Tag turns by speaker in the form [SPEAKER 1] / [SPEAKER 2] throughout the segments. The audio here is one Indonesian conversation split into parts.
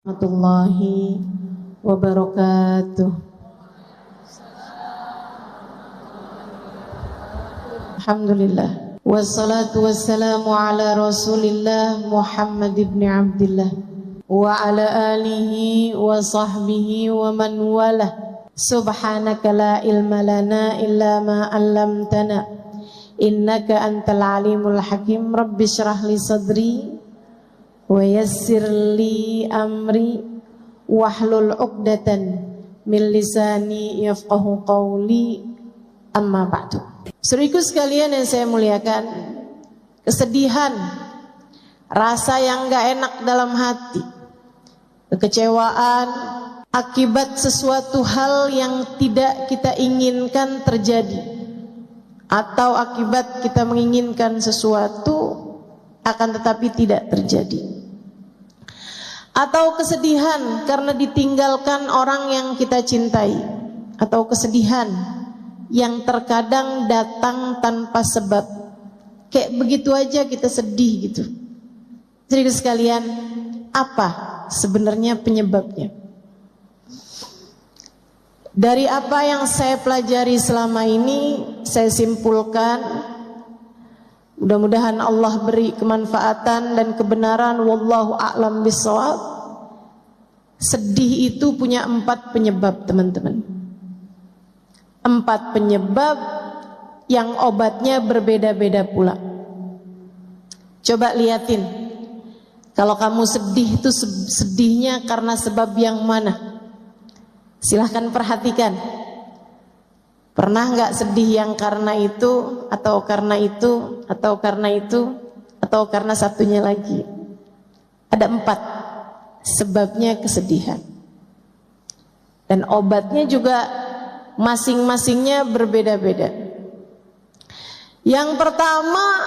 [SPEAKER 1] Warahmatullahi wabarakatuh. Alhamdulillah. Wassalatu wassalamu ala Rasulillah Muhammad ibn Abdillah wa ala alihi wa sahbihi wa man walah. Subhanaka la ilma lana illa ma 'allamtana innaka antal alimul hakim. Rabbi shrah li sadri wa yassir li amri wahlul 'uqdatan min lisani yafqahu qawli, amma ba'du. Saudaraku sekalian yang saya muliakan, kesedihan, rasa yang gak enak dalam hati, kekecewaan akibat sesuatu hal yang tidak kita inginkan terjadi, atau akibat kita menginginkan sesuatu akan tetapi tidak terjadi, atau kesedihan karena ditinggalkan orang yang kita cintai, atau kesedihan yang terkadang datang tanpa sebab, kayak begitu aja kita sedih gitu. Jadi sekalian, apa sebenarnya penyebabnya? Dari apa yang saya pelajari selama ini, saya simpulkan, mudah-mudahan Allah beri kemanfaatan dan kebenaran, wallahu a'lam bishawab. Sedih itu punya 4 penyebab, teman-teman. 4 penyebab yang obatnya berbeda-beda pula. Coba liatin, kalau kamu sedih itu sedihnya karena sebab yang mana? Silahkan perhatikan. Pernah nggak sedih yang karena itu, atau karena itu, atau karena itu, atau karena satunya lagi? Ada 4 sebabnya kesedihan. Dan obatnya juga masing-masingnya berbeda-beda. Yang pertama,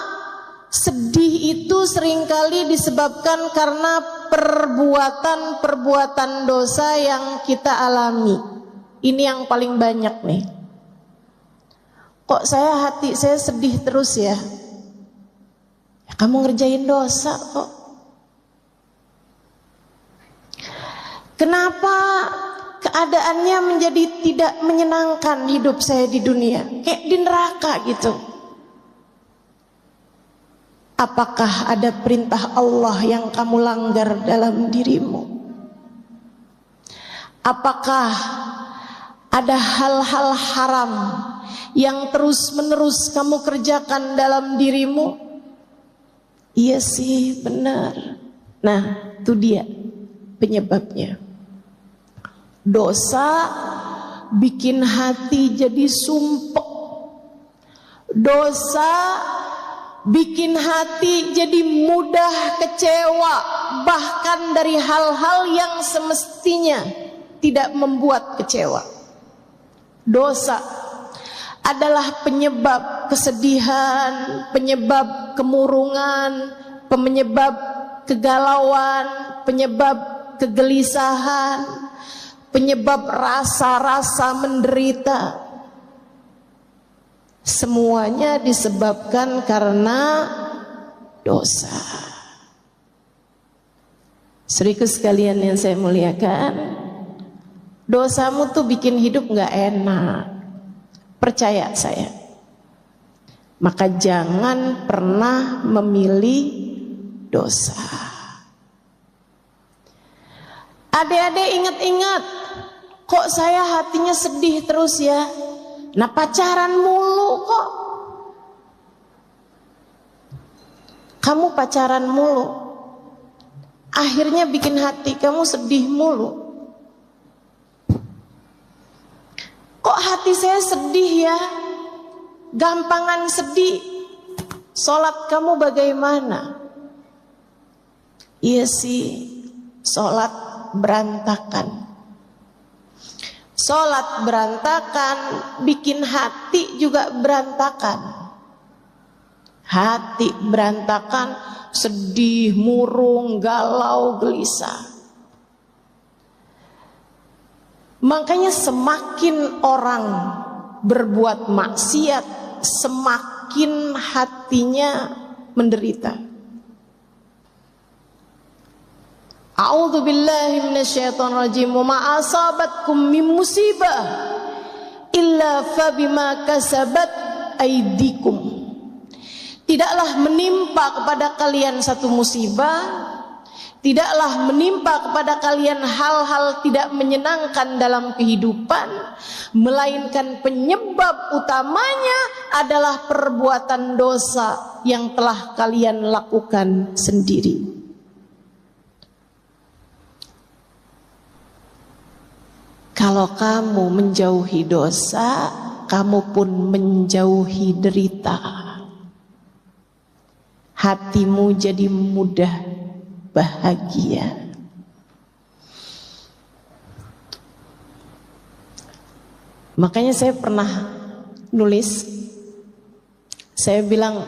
[SPEAKER 1] sedih itu seringkali disebabkan karena perbuatan-perbuatan dosa yang kita alami. Ini yang paling banyak nih. Kok hati saya sedih terus ya? Ya kamu ngerjain dosa kok. Kenapa keadaannya menjadi tidak menyenangkan hidup saya di dunia? Kayak di neraka gitu. Apakah ada perintah Allah yang kamu langgar dalam dirimu? Apakah ada hal-hal haram yang terus-menerus kamu kerjakan dalam dirimu? Iya sih, benar. Nah, itu dia penyebabnya. Dosa bikin hati jadi sumpek. Dosa bikin hati jadi mudah kecewa, bahkan dari hal-hal yang semestinya tidak membuat kecewa. Dosa adalah penyebab kesedihan, penyebab kemurungan, penyebab kegalauan, penyebab kegelisahan, penyebab rasa-rasa menderita. Semuanya disebabkan karena dosa. Saudaraku sekalian yang saya muliakan, dosamu tuh bikin hidup gak enak. Percaya saya. Maka jangan pernah memilih dosa. Adik-adik ingat-ingat, kok saya hatinya sedih terus ya? Nah, pacaran mulu kok. Kamu pacaran mulu, akhirnya bikin hati kamu sedih mulu. Kok hati saya sedih ya? Gampangan sedih. Sholat kamu bagaimana? Iya sih, sholat berantakan. Sholat berantakan, bikin hati juga berantakan. Hati berantakan, sedih, murung, galau, gelisah. Makanya semakin orang berbuat maksiat, semakin hatinya menderita. A'udzu billahi minasyaitonir rajim. Wa ma asabatkum min musibah illa fabima kasabat aydikum. Tidaklah menimpa kepada kalian satu musibah, tidaklah menimpa kepada kalian hal-hal tidak menyenangkan dalam kehidupan, melainkan penyebab utamanya adalah perbuatan dosa yang telah kalian lakukan sendiri. Kalau kamu menjauhi dosa, kamu pun menjauhi derita. Hatimu jadi mudah bahagia. Makanya saya pernah nulis, saya bilang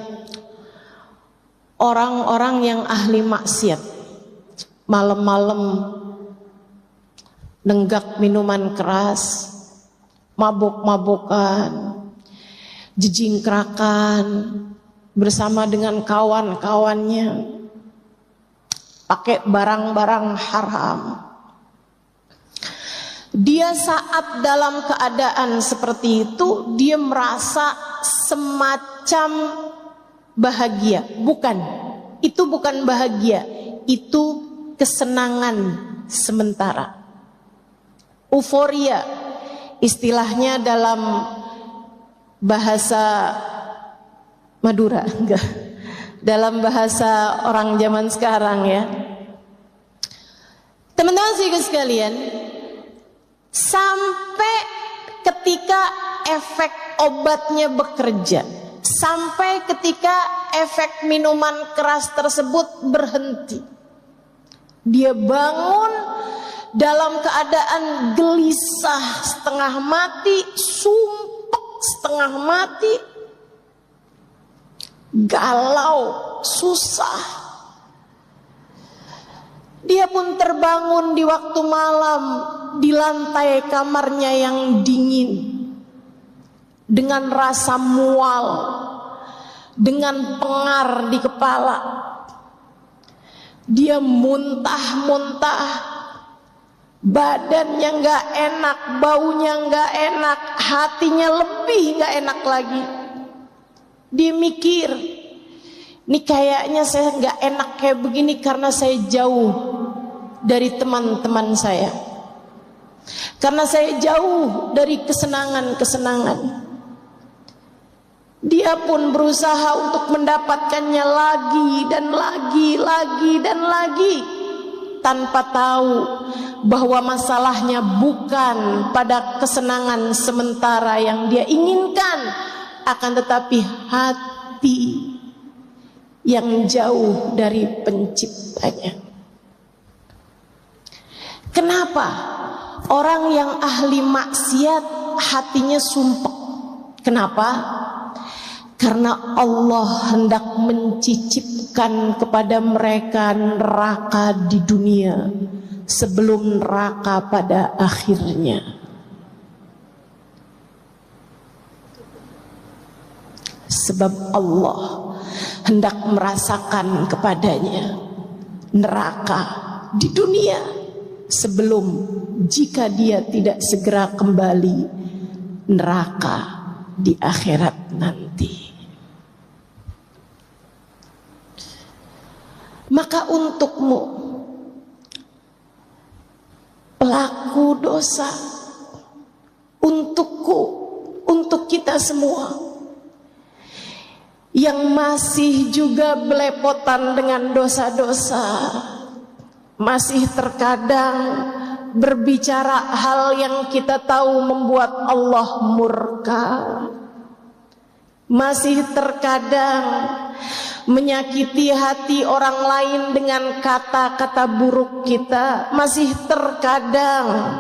[SPEAKER 1] orang-orang yang ahli maksiat malam-malam nenggak minuman keras, mabuk-mabukan, jejingkrakan bersama dengan kawan-kawannya, pakai barang-barang haram. Dia saat dalam keadaan seperti itu, dia merasa semacam bahagia. Bukan, itu bukan bahagia, itu kesenangan sementara. Euforia, istilahnya dalam bahasa Madura, enggak, dalam bahasa orang zaman sekarang ya. Teman-teman sekalian, sampai ketika efek obatnya bekerja, sampai ketika efek minuman keras tersebut berhenti, dia bangun dalam keadaan gelisah, setengah mati, sumpek setengah mati, galau, susah. Dia pun terbangun di waktu malam di lantai kamarnya yang dingin, dengan rasa mual, dengan pengar di kepala. Dia muntah-muntah, badannya gak enak, baunya gak enak, hatinya lebih gak enak lagi. Dia mikir, ini kayaknya saya gak enak kayak begini karena saya jauh dari teman-teman saya, karena saya jauh dari kesenangan-kesenangan. Dia pun berusaha untuk mendapatkannya lagi dan lagi tanpa tahu bahwa masalahnya bukan pada kesenangan sementara yang dia inginkan, akan tetapi hati yang jauh dari penciptanya. Kenapa orang yang ahli maksiat hatinya sumpek? Kenapa? Karena Allah hendak mencicipkan kepada mereka neraka di dunia sebelum neraka pada akhirnya. Sebab Allah hendak merasakan kepadanya neraka di dunia sebelum, jika dia tidak segera kembali, neraka di akhirat nanti. Maka untukmu, pelaku dosa, untukku, untuk kita semua yang masih juga belepotan dengan dosa-dosa, masih terkadang berbicara hal yang kita tahu membuat Allah murka, masih terkadang menyakiti hati orang lain dengan kata-kata buruk kita, masih terkadang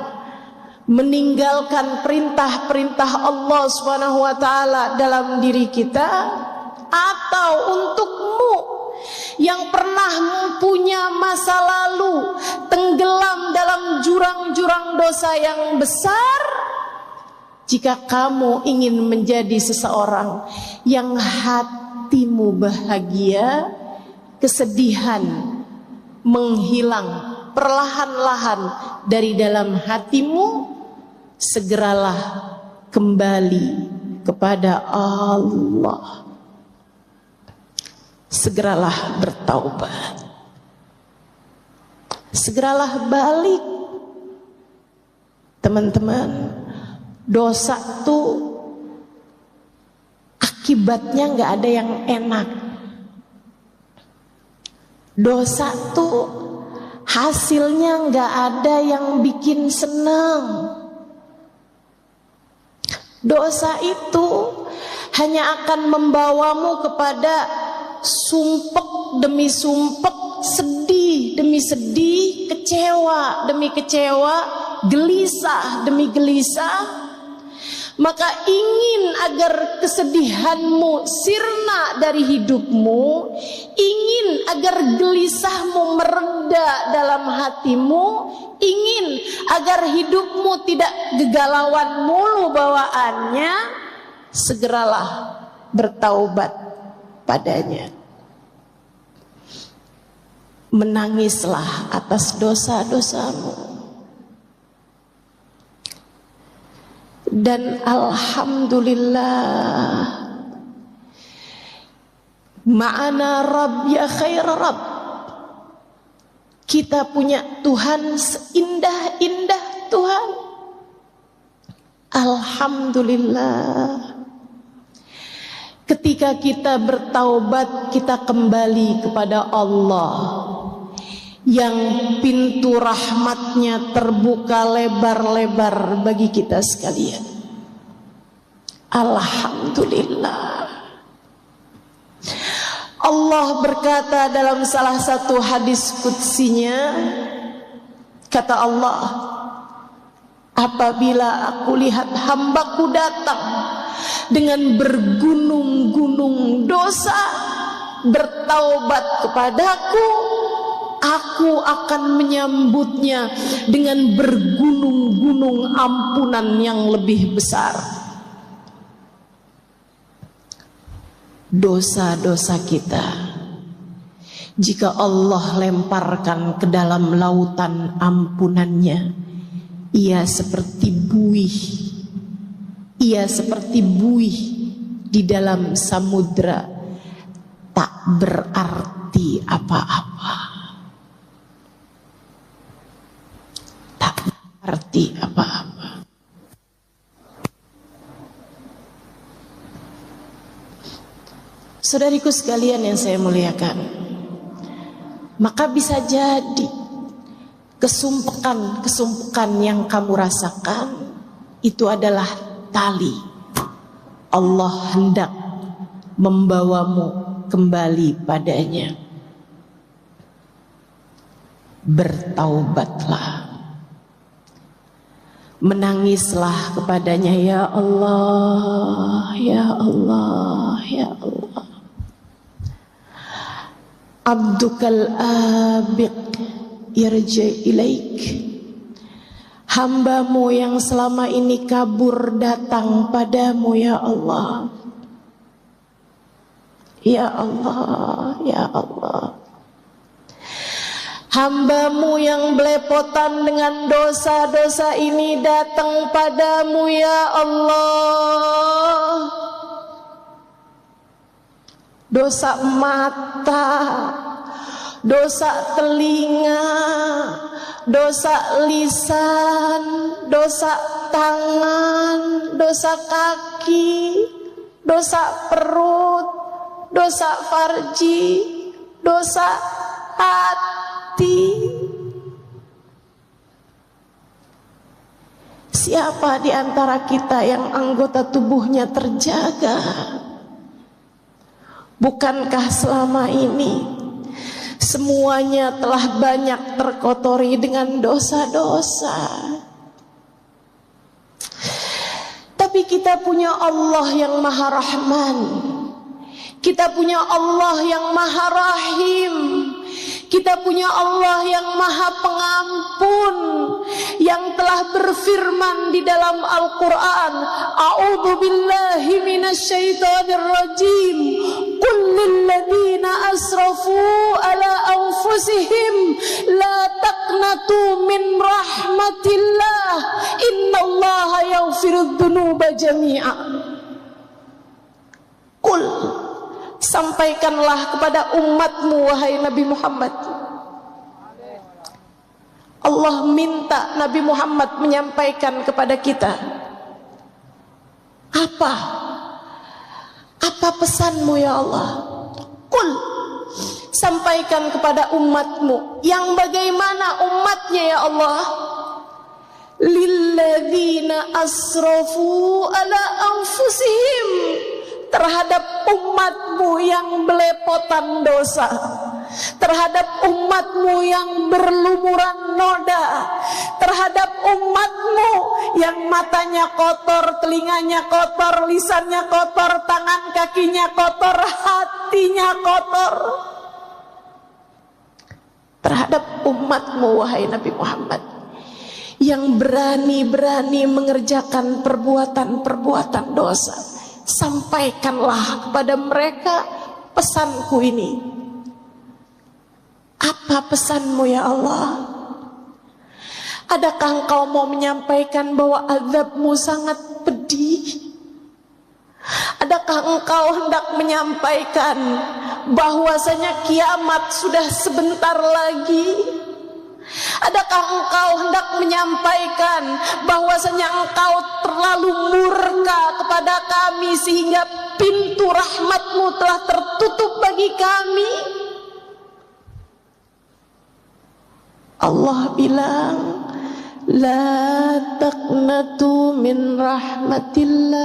[SPEAKER 1] meninggalkan perintah-perintah Allah SWT dalam diri kita. Atau untukmu yang pernah mempunyai masa lalu tenggelam dalam jurang-jurang dosa yang besar, jika kamu ingin menjadi seseorang yang hatimu bahagia, kesedihan menghilang perlahan-lahan dari dalam hatimu, segeralah kembali kepada Allah. Segeralah bertaubat. Segeralah balik. Teman-teman, dosa tuh akibatnya nggak ada yang enak. Dosa tuh hasilnya nggak ada yang bikin senang. Dosa itu hanya akan membawamu kepada sumpek demi sumpek, sedih demi sedih, kecewa demi kecewa, gelisah demi gelisah. Maka ingin agar kesedihanmu sirna dari hidupmu, ingin agar gelisahmu mereda dalam hatimu, ingin agar hidupmu tidak gegalauan mulu bawaannya, segeralah bertaubat padanya. Menangislah atas dosa-dosamu. Dan alhamdulillah, ma'ana Rabb ya khair Rabb. Kita punya Tuhan seindah-indah Tuhan. Alhamdulillah. Ketika kita bertaubat, kita kembali kepada Allah yang pintu rahmatnya terbuka lebar-lebar bagi kita sekalian. Alhamdulillah. Allah berkata dalam salah satu hadis qudsinya, kata Allah, apabila aku lihat hambaku datang dengan bergunung-gunung dosa, bertaubat kepadaku, aku akan menyambutnya dengan bergunung-gunung ampunan yang lebih besar. Dosa-dosa kita, jika Allah lemparkan ke dalam lautan ampunannya, ia seperti buih. Ia seperti buih di dalam samudra, tak berarti apa-apa. Tak berarti apa-apa. Saudariku sekalian yang saya muliakan, maka bisa jadi kesumpukan yang kamu rasakan itu adalah tali. Allah hendak membawamu kembali padanya. Bertaubatlah, menangislah kepadanya, ya Allah, ya Allah, ya Allah. Abdukal abiq yarji ilaik. Hambamu yang selama ini kabur datang padamu, ya Allah. Ya Allah, ya Allah. Hambamu yang belepotan dengan dosa-dosa ini datang padamu, ya Allah. Dosa mata, dosa telinga, dosa lisan, dosa tangan, dosa kaki, dosa perut, dosa farji, dosa hati. Siapa di antara kita yang anggota tubuhnya terjaga? Bukankah selama ini semuanya telah banyak terkotori dengan dosa-dosa? Tapi kita punya Allah yang Maha Rahman. Kita punya Allah yang Maha Rahim. Kita punya Allah yang Maha Pengampun, yang telah berfirman di dalam Al-Quran, A'udzu billahi minasyaitonir rajim. qul lilladzina asrafu ala anfusihim la taqnatu min rahmatillah innallaha yaghfirudz dzunuba jami'a. Qul, sampaikanlah kepada umatmu wahai Nabi Muhammad. Allah minta Nabi Muhammad menyampaikan kepada kita. Apa pesanmu ya Allah? Qul, sampaikan kepada umatmu. Yang bagaimana umatnya ya Allah? Lilladzina asrafu ala anfusihim, terhadap umatmu yang belepotan dosa, terhadap umatmu yang berlumuran noda, terhadap umatmu yang matanya kotor, telinganya kotor, lisannya kotor, tangan kakinya kotor, hatinya kotor. Terhadap umatmu wahai Nabi Muhammad, yang berani-berani mengerjakan perbuatan-perbuatan dosa, sampaikanlah kepada mereka pesanku ini. Apa pesanmu ya Allah? Adakah engkau mau menyampaikan bahwa azabmu sangat pedih? Adakah engkau hendak menyampaikan bahwasanya kiamat sudah sebentar lagi? Adakah engkau hendak menyampaikan bahwasanya engkau terlalu murka kepada kami sehingga pintu rahmatmu telah tertutup bagi kami? Allah bilang, la taqnatu min rahmatillah.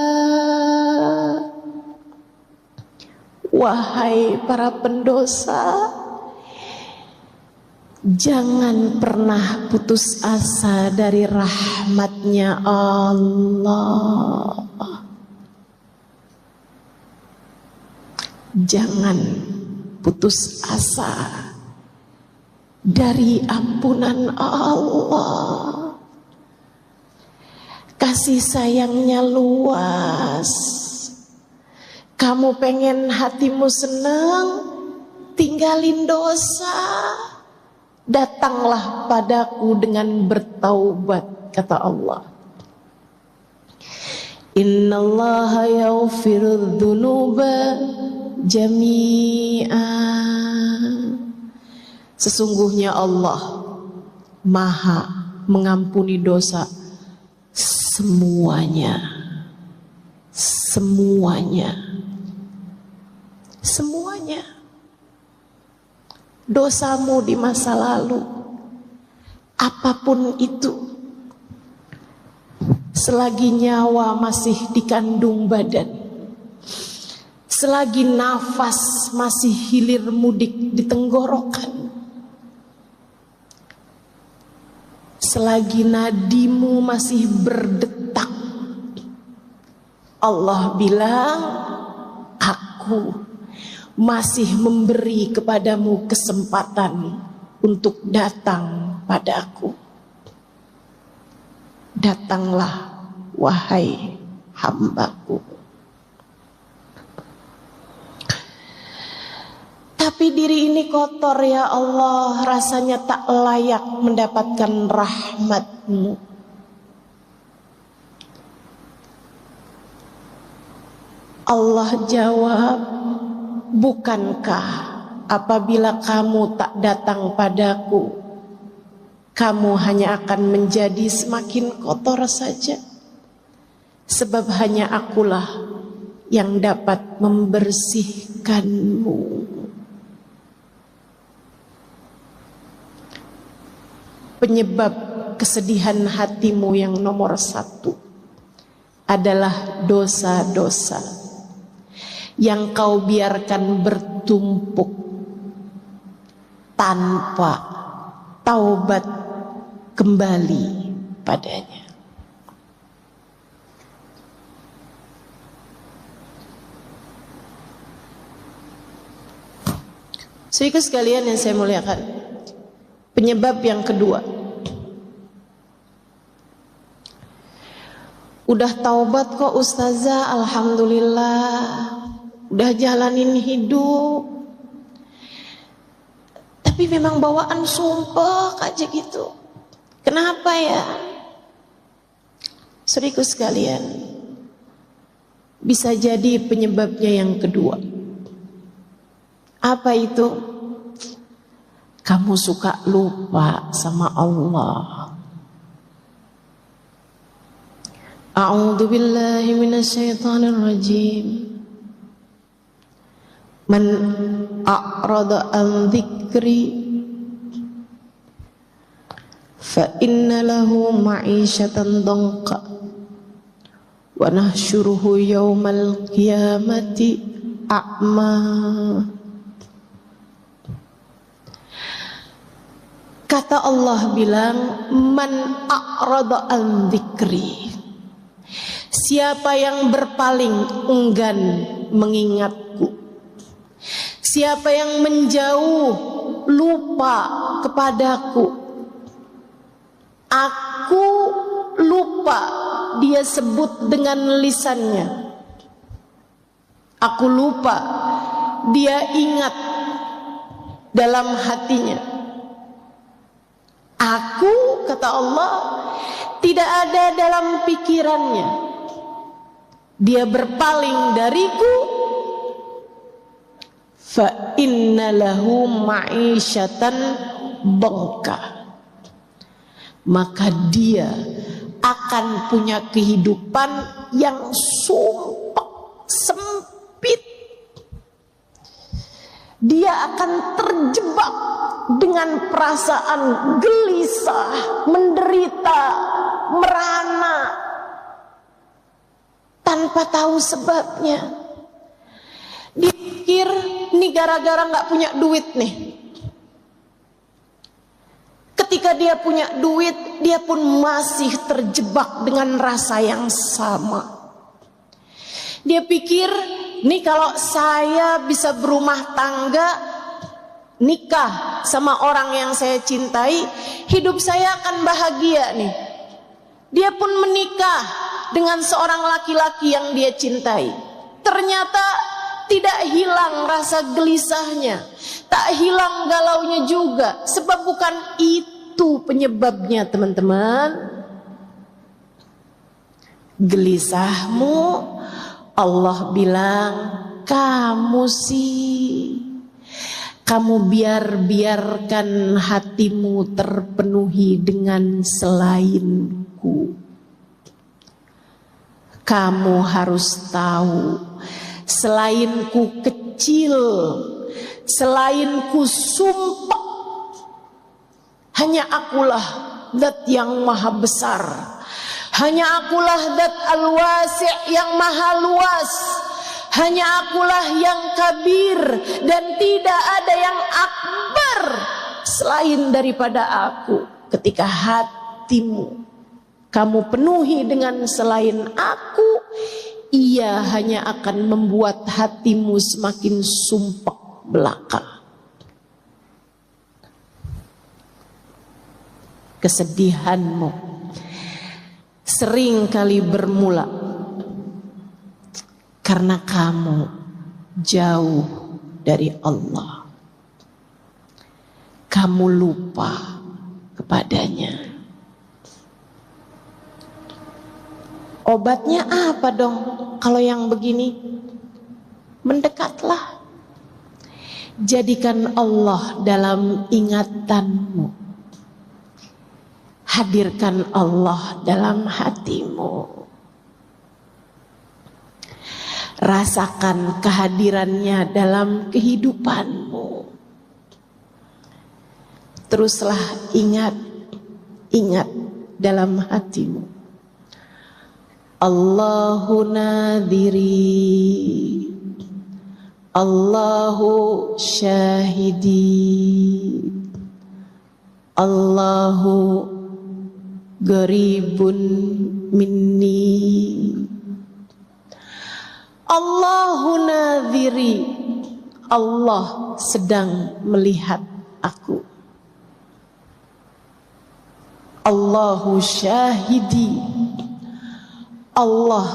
[SPEAKER 1] Wahai para pendosa, jangan pernah putus asa dari rahmatnya Allah. Jangan putus asa dari ampunan Allah. Kasih sayangnya luas. Kamu pengen hatimu senang, tinggalin dosa. Datanglah padaku dengan bertaubat, kata Allah. Innallaha yaghfirudz dzunuba jami'a. Sesungguhnya Allah Maha mengampuni dosa semuanya. Semuanya. Semuanya. Dosamu di masa lalu, apapun itu, selagi nyawa masih dikandung badan, selagi nafas masih hilir mudik di tenggorokan, selagi nadimu masih berdetak, Allah bilang, aku masih memberi kepadamu kesempatan untuk datang padaku. Datanglah wahai hambaku. Tapi diri ini kotor ya Allah, rasanya tak layak mendapatkan rahmat-Mu. Allah jawab, bukankah apabila kamu tak datang padaku, kamu hanya akan menjadi semakin kotor saja? Sebab hanya akulah yang dapat membersihkanmu. Penyebab kesedihan hatimu yang nomor satu adalah dosa-dosa yang kau biarkan bertumpuk tanpa taubat kembali padanya. Saudara sekalian yang saya muliakan, penyebab yang kedua, udah taubat kok ustazah, alhamdulillah. udah jalanin hidup, tapi memang bawaan sumpah aja gitu. Kenapa ya? Saudaraku sekalian, bisa jadi penyebabnya yang kedua. Apa itu? Kamu suka lupa sama Allah. A'udzu billahi minasyaitonir rajim. Man a'rada an dzikri fa inna lahu ma'isyatan dhanqa wa nahsyuruhu yaumal qiyamati a'ma. Kata Allah bilang, man a'rada an dzikri, siapa yang berpaling enggan mengingatku, siapa yang menjauh lupa kepadaku, aku lupa, dia sebut dengan lisannya, aku lupa, dia ingat dalam hatinya. Aku, kata Allah, tidak ada dalam pikirannya. Dia berpaling dariku. Fa inna lahu ma'isyatan dhanqa, maka dia akan punya kehidupan yang sumpah, sempit. Dia akan terjebak dengan perasaan gelisah, menderita, merana, tanpa tahu sebabnya. Dia pikir ini gara-gara gak punya duit nih. Ketika dia punya duit, dia pun masih terjebak dengan rasa yang sama. Dia pikir, nih kalau saya bisa berumah tangga, nikah sama orang yang saya cintai, hidup saya akan bahagia nih. Dia pun menikah dengan seorang laki-laki yang dia cintai. Ternyata tidak hilang rasa gelisahnya, tak hilang galaunya juga. Sebab bukan itu penyebabnya, teman-teman. Gelisahmu, Allah bilang, kamu biarkan hatimu terpenuhi dengan selainku. Kamu harus tahu, selainku kecil, selainku sumpah, hanya akulah zat yang maha besar, hanya akulah zat al-wasi' yang maha luas, hanya akulah yang kabir, dan tidak ada yang akbar selain daripada aku. Ketika hatimu kamu penuhi dengan selain aku, ia hanya akan membuat hatimu semakin sumpek belaka. Kesedihanmu sering kali bermula karena kamu jauh dari Allah. Kamu lupa kepadanya. Obatnya apa dong kalau yang begini? Mendekatlah. Jadikan Allah dalam ingatanmu. Hadirkan Allah dalam hatimu. Rasakan kehadirannya dalam kehidupanmu. Teruslah ingat dalam hatimu. Allahu nadhiri, Allahu syahidi, Allahu garibun minni. Allahu nadhiri, Allah sedang melihat aku. Allahu syahidi, Allah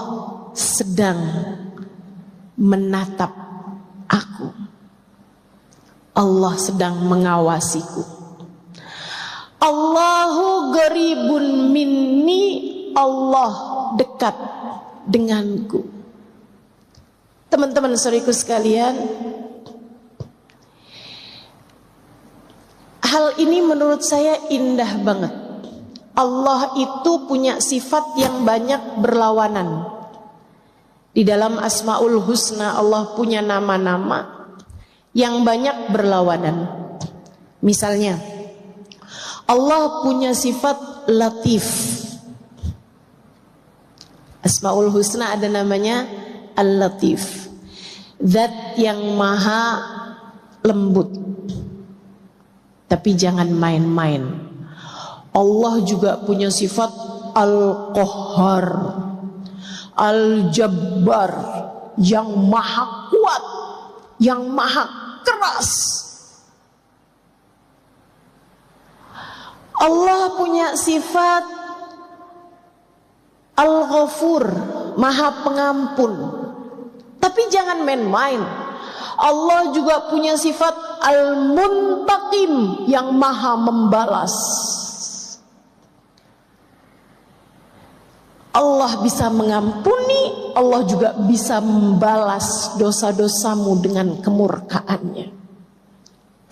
[SPEAKER 1] sedang menatap Allah sedang mengawasiku. Allahu qaribun minni, Allah dekat denganku. Teman-teman saudaraku sekalian, hal ini menurut saya indah banget. Allah itu punya sifat yang banyak berlawanan. Di dalam Asmaul Husna Allah punya nama-nama yang banyak berlawanan. Misalnya, Allah punya sifat Latif. Asmaul Husna ada namanya Al-Latif, zat yang maha lembut. Tapi jangan main-main. Allah juga punya sifat Al-Qahhar, Al-Jabbar, yang maha kuat, yang maha keras. Allah punya sifat Al-Ghafur, maha pengampun. Tapi jangan main-main. Allah juga punya sifat Al-Muntaqim, yang maha membalas. Allah bisa mengampuni, Allah juga bisa membalas dosa-dosamu dengan kemurkaannya.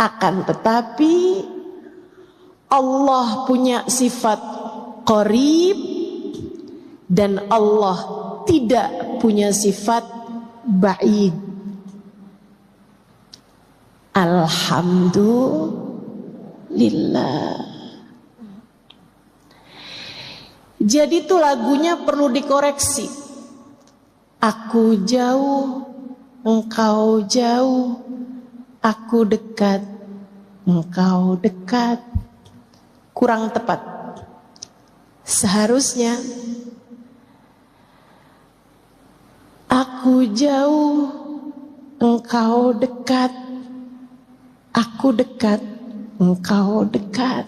[SPEAKER 1] Akan tetapi Allah punya sifat Qarib dan Allah tidak punya sifat Ba'id. Alhamdulillah. Jadi itu lagunya perlu dikoreksi. Aku jauh, engkau jauh, aku dekat, engkau dekat. Kurang tepat. Seharusnya aku jauh, engkau dekat, aku dekat, engkau dekat.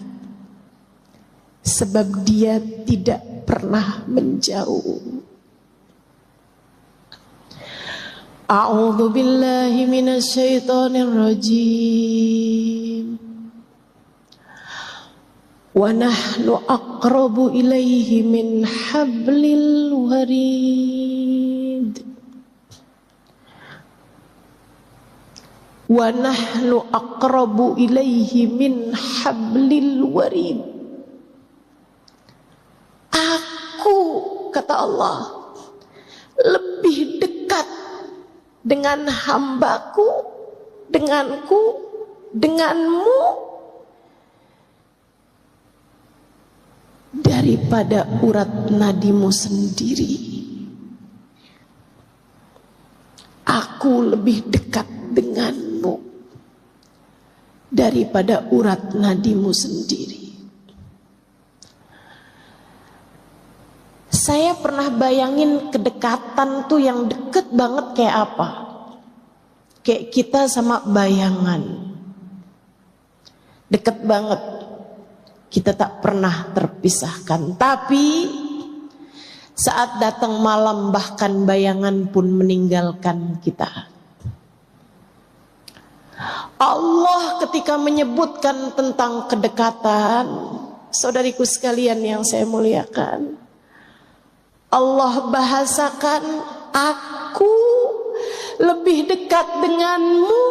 [SPEAKER 1] Sebab dia tidak pernah menjauh. A'udzu billahi minasyaitonir rajim. Wa nahnu aqrabu ilaihi min hablil warid. Wa nahnu aqrabu ilaihi min hablil warid. Aku, kata Allah, lebih dekat dengan hambaku, denganku, denganmu daripada urat nadimu sendiri. Aku lebih dekat denganmu daripada urat nadimu sendiri. Saya pernah bayangin kedekatan tuh yang deket banget kayak apa. Kayak kita sama bayangan. Deket banget. Kita tak pernah terpisahkan. Tapi saat datang malam bahkan bayangan pun meninggalkan kita. Allah ketika menyebutkan tentang kedekatan, saudariku sekalian yang saya muliakan, Allah bahasakan, aku lebih dekat denganmu,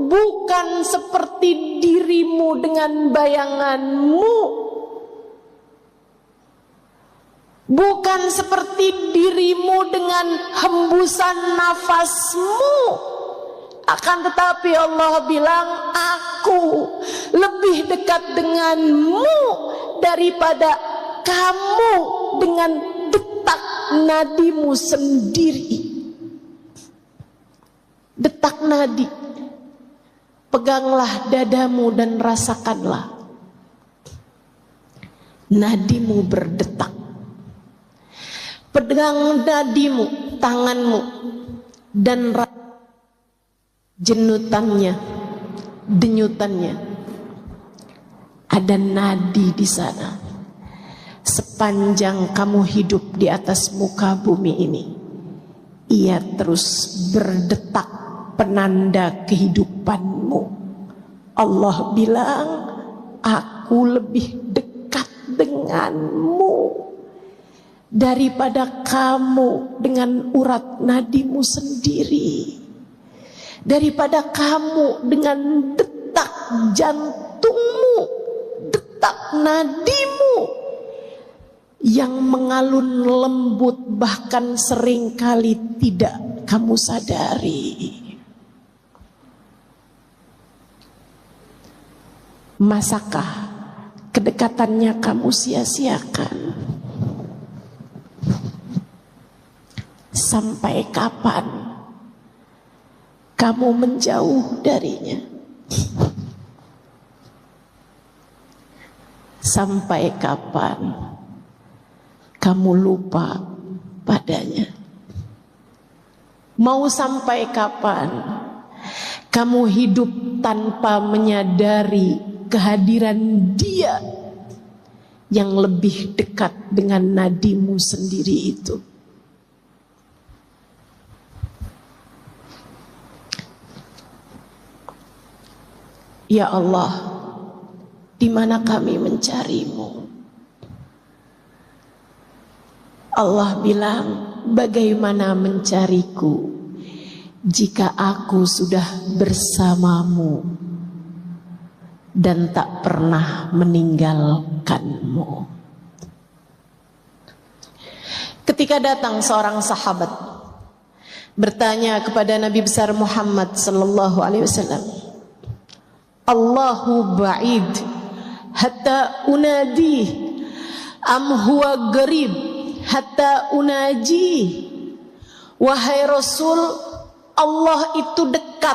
[SPEAKER 1] bukan seperti dirimu dengan bayanganmu, bukan seperti dirimu dengan hembusan nafasmu. Akan tetapi Allah bilang, aku lebih dekat denganmu daripada kamu dengan detak nadimu sendiri. Detak nadi. Peganglah dadamu dan rasakanlah. Nadimu berdetak. Pegang nadimu, tanganmu, dan jenutannya, denyutannya. Ada nadi di sana. Sepanjang kamu hidup di atas muka bumi ini, ia terus berdetak, penanda kehidupanmu. Allah bilang, aku lebih dekat denganmu daripada kamu dengan urat nadimu sendiri, daripada kamu dengan detak jantungmu, detak nadimu yang mengalun lembut, bahkan seringkali tidak kamu sadari. Masakah kedekatannya kamu sia-siakan? Sampai kapan kamu menjauh darinya? Sampai kapan kamu lupa padanya? Mau sampai kapan kamu hidup tanpa menyadari kehadiran Dia yang lebih dekat dengan nadimu sendiri itu? Ya Allah, di mana kami mencarimu? Allah bilang, bagaimana mencariku jika aku sudah bersamamu dan tak pernah meninggalkanmu? Ketika datang seorang sahabat bertanya kepada Nabi besar Muhammad sallallahu alaihi wasallam, Allahu ba'id hatta unadi am huwa garib hatta unaji. Wahai Rasul, Allah itu dekat,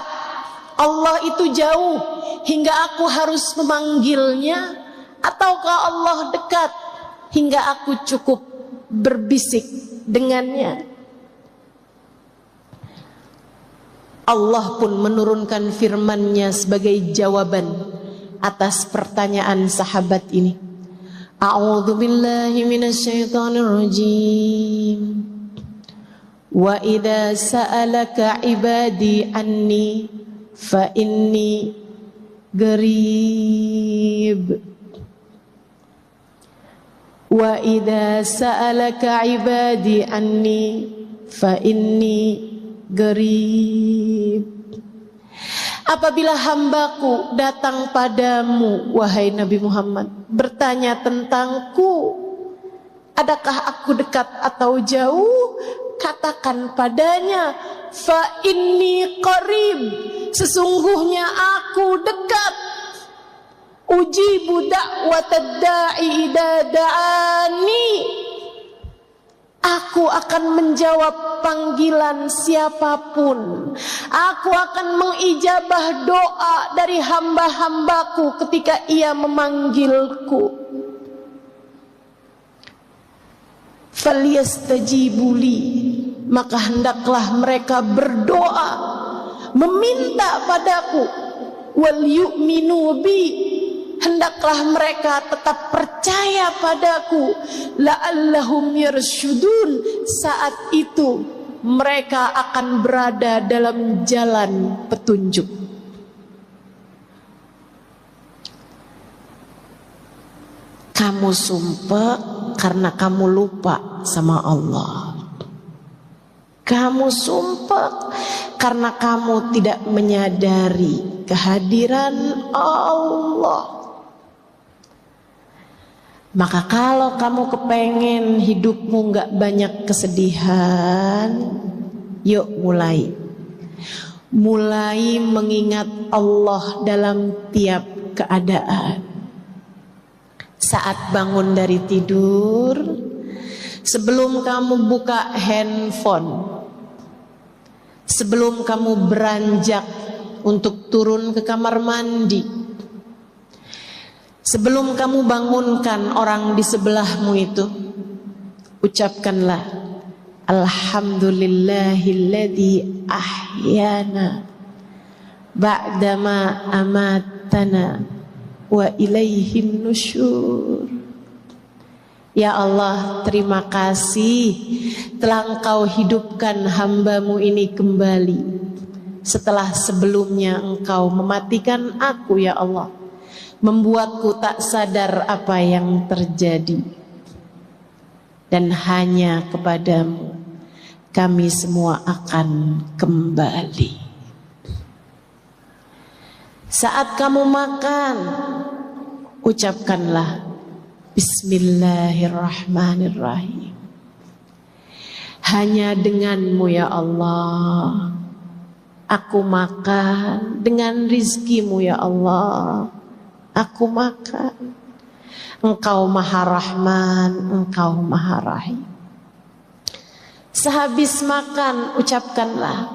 [SPEAKER 1] Allah itu jauh hingga aku harus memanggilnya, ataukah Allah dekat hingga aku cukup berbisik dengannya? Allah pun menurunkan firman-Nya sebagai jawaban atas pertanyaan sahabat ini. A'udzu billahi minasyaitonir rajim. Wa idza sa'alaka 'ibadi anni fa inni qarib. Wa idza sa'alaka 'ibadi anni fa inni garib. Apabila hambaku datang padamu, wahai Nabi Muhammad, bertanya tentangku, adakah aku dekat atau jauh? Katakan padanya, fa inni qarib, sesungguhnya aku dekat. Ujibu da'watad da'i idza da'ani, aku akan menjawab panggilan siapapun. Aku akan mengijabah doa dari hamba-hambaku ketika ia memanggilku. Falyastajibuli, maka hendaklah mereka berdoa, meminta padaku. Wal yu'minu bi, hendaklah mereka tetap percaya padaku. La'allahum yarsyudun, saat itu mereka akan berada dalam jalan petunjuk. Kamu sumpah karena kamu lupa sama Allah. Kamu sumpah karena kamu tidak menyadari kehadiran Allah. Maka kalau kamu kepengen hidupmu gak banyak kesedihan, yuk mulai mengingat Allah dalam tiap keadaan. Saat bangun dari tidur, sebelum kamu buka handphone, sebelum kamu beranjak untuk turun ke kamar mandi, sebelum kamu bangunkan orang di sebelahmu itu, ucapkanlah Alhamdulillahilladzi ahyana ba'dama amatana wa ilaihin nusyur. Ya Allah, terima kasih telah Engkau hidupkan hambamu ini kembali setelah sebelumnya Engkau mematikan aku ya Allah, membuatku tak sadar apa yang terjadi. Dan hanya kepadamu kami semua akan kembali. Saat kamu makan, ucapkanlah Bismillahirrahmanirrahim. Hanya denganmu ya Allah aku makan, dengan rizkimu ya Allah aku makan. Engkau Maha Rahman, Engkau Maha Rahim. Sehabis makan ucapkanlah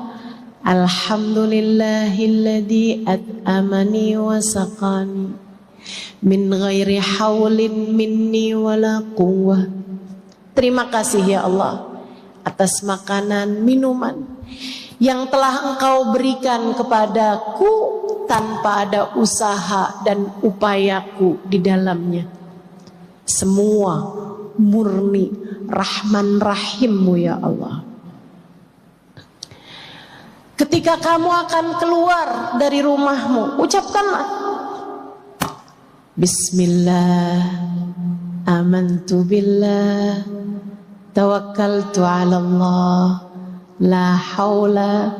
[SPEAKER 1] Alhamdulillahilladzi at'amani wa saqani min ghairi haulin minni wala quwwah. Terima kasih ya Allah atas makanan, minuman yang telah Engkau berikan kepadaku tanpa ada usaha dan upayaku di dalamnya. Semua murni Rahman Rahimmu ya Allah. Ketika kamu akan keluar dari rumahmu, ucapkanlah Bismillah, amantu billah, tawakkaltu ala Allah, la hawla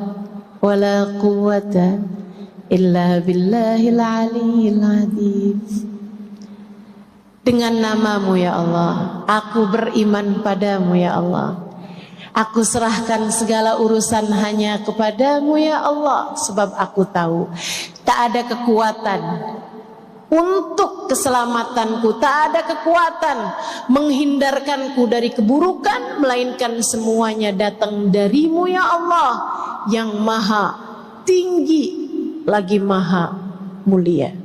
[SPEAKER 1] wa la quwwata illa billahil aliyyil azim. Dengan namamu ya Allah, aku beriman padamu ya Allah. Aku serahkan segala urusan hanya kepadamu ya Allah. Sebab aku tahu tak ada kekuatan untuk keselamatanku, tak ada kekuatan menghindarkanku dari keburukan, melainkan semuanya datang darimu ya Allah, yang maha tinggi lagi maha mulia.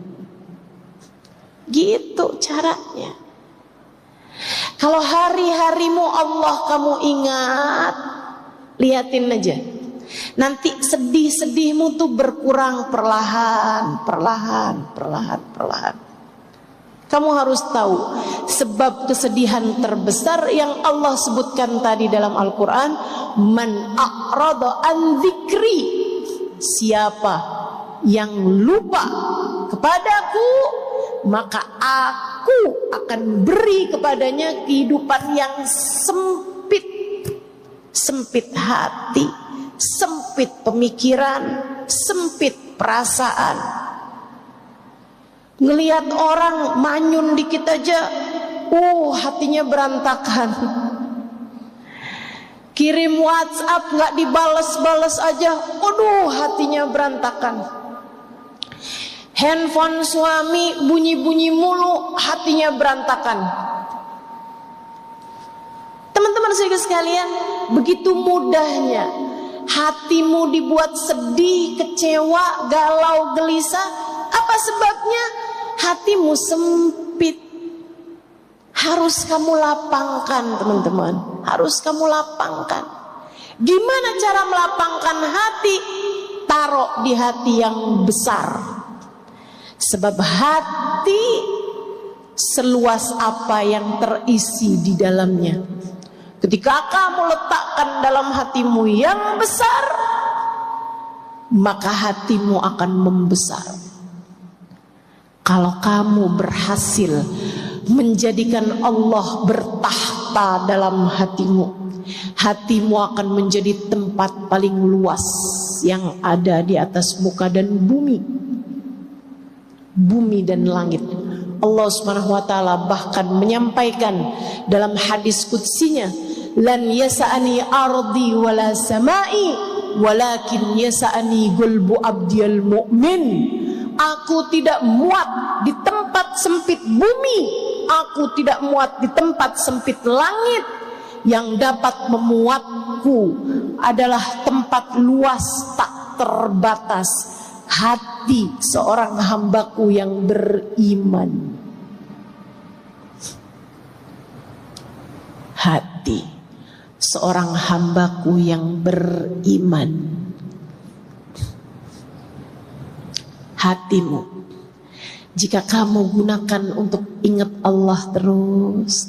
[SPEAKER 1] Gitu caranya. Kalau hari-harimu Allah kamu ingat, liatin aja. Nanti sedih-sedihmu tuh berkurang perlahan. Kamu harus tahu sebab kesedihan terbesar yang Allah sebutkan tadi dalam Al-Quran, man a'rada an dzikri, siapa yang lupa kepadaku, maka aku akan beri kepadanya kehidupan yang sempit. Sempit hati, sempit pemikiran, sempit perasaan. Ngelihat orang manyun dikit aja, hatinya berantakan. Kirim WhatsApp gak dibales-bales aja, hatinya berantakan. Handphone suami bunyi-bunyi mulu, hatinya berantakan. Teman-teman sekalian, begitu mudahnya hatimu dibuat sedih, kecewa, galau, gelisah. Apa sebabnya? Hatimu sempit. Harus kamu lapangkan teman-teman, harus kamu lapangkan. Gimana cara melapangkan hati? Taruh di hati yang besar. Sebab hati seluas apa yang terisi di dalamnya. Ketika kamu letakkan dalam hatimu yang besar, maka hatimu akan membesar. Kalau kamu berhasil menjadikan Allah bertahta dalam hatimu, hatimu akan menjadi tempat paling luas yang ada di atas muka dan bumi. Bumi dan langit. Allah Subhanahu wa taala bahkan menyampaikan dalam hadis qudsinya, lan yasa'ani ardi wala samai walakin yasa'ani qalbu abdiyal mu'min. Aku tidak muat di tempat sempit bumi, aku tidak muat di tempat sempit langit. Yang dapat memuatku adalah tempat luas tak terbatas, hati seorang hambaku yang beriman. Hati seorang hambaku yang beriman. Hatimu, jika kamu gunakan untuk ingat Allah terus,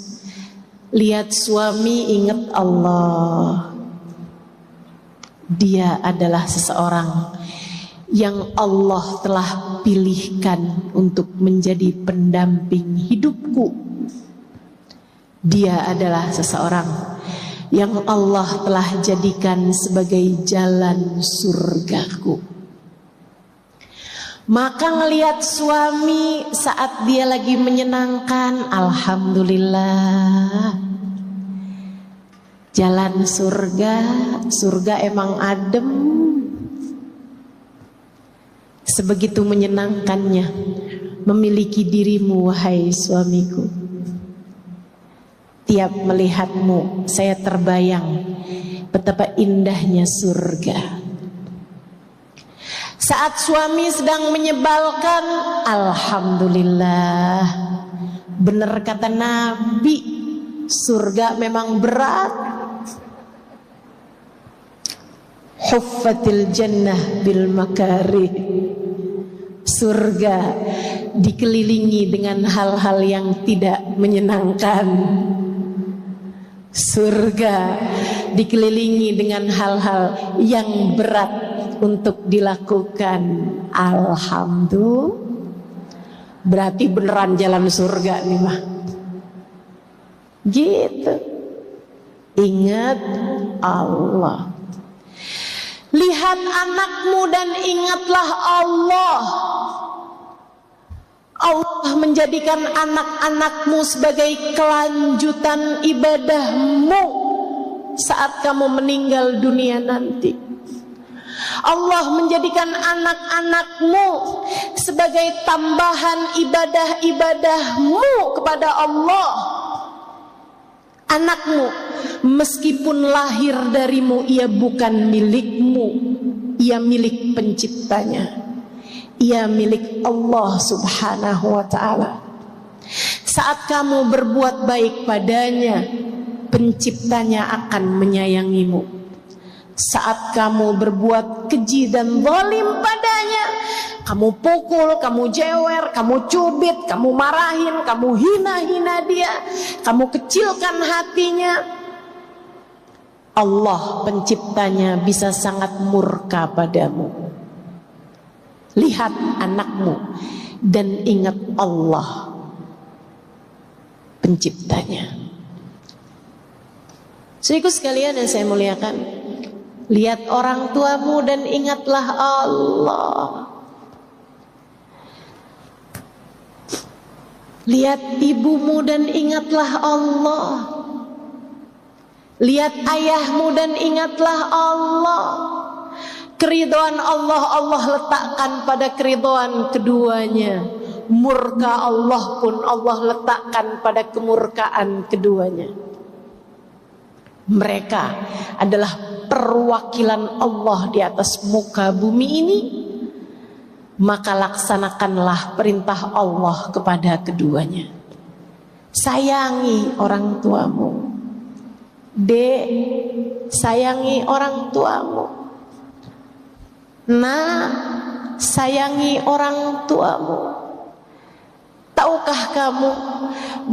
[SPEAKER 1] lihat suami ingat Allah, Dia adalah seseorang yang Allah telah pilihkan untuk menjadi pendamping hidupku. Dia adalah seseorang yang Allah telah jadikan sebagai jalan surgaku. Maka ngelihat suami saat dia lagi menyenangkan, alhamdulillah. Jalan surga emang adem. Sebegitu menyenangkannya memiliki dirimu, wahai suamiku. Tiap melihatmu saya terbayang betapa indahnya surga. Saat suami sedang menyebalkan, alhamdulillah. Benar kata Nabi, surga memang berat. Huffatil jannah bil makarih. Surga dikelilingi dengan hal-hal yang tidak menyenangkan. Surga dikelilingi dengan hal-hal yang berat untuk dilakukan. Alhamdulillah. Berarti beneran jalan surga nih mah. Gitu. Ingat Allah. Lihat anakmu dan ingatlah Allah. Allah menjadikan anak-anakmu sebagai kelanjutan ibadahmu saat kamu meninggal dunia nanti. Allah menjadikan anak-anakmu sebagai tambahan ibadah-ibadahmu kepada Allah. Anakmu meskipun lahir darimu, ia bukan milikmu, ia milik penciptanya. Ia milik Allah subhanahu wa ta'ala. Saat kamu berbuat baik padanya, penciptanya akan menyayangimu. Saat kamu berbuat keji dan zalim padanya, kamu pukul, kamu jewer, kamu cubit, kamu marahin, kamu hina-hina dia, kamu kecilkan hatinya, Allah penciptanya bisa sangat murka padamu. Lihat anakmu dan ingat Allah penciptanya. Saudaraku sekalian yang saya muliakan, lihat orang tuamu dan ingatlah Allah. Lihat ibumu dan ingatlah Allah. Lihat ayahmu dan ingatlah Allah. Keridhaan Allah, Allah letakkan pada keridhaan keduanya. Murka Allah pun Allah letakkan pada kemurkaan keduanya. Mereka adalah perwakilan Allah di atas muka bumi ini. Maka laksanakanlah perintah Allah kepada keduanya. Sayangi orang tuamu. Dek, sayangi orang tuamu. Nah, sayangi orang tuamu. Tahukah kamu,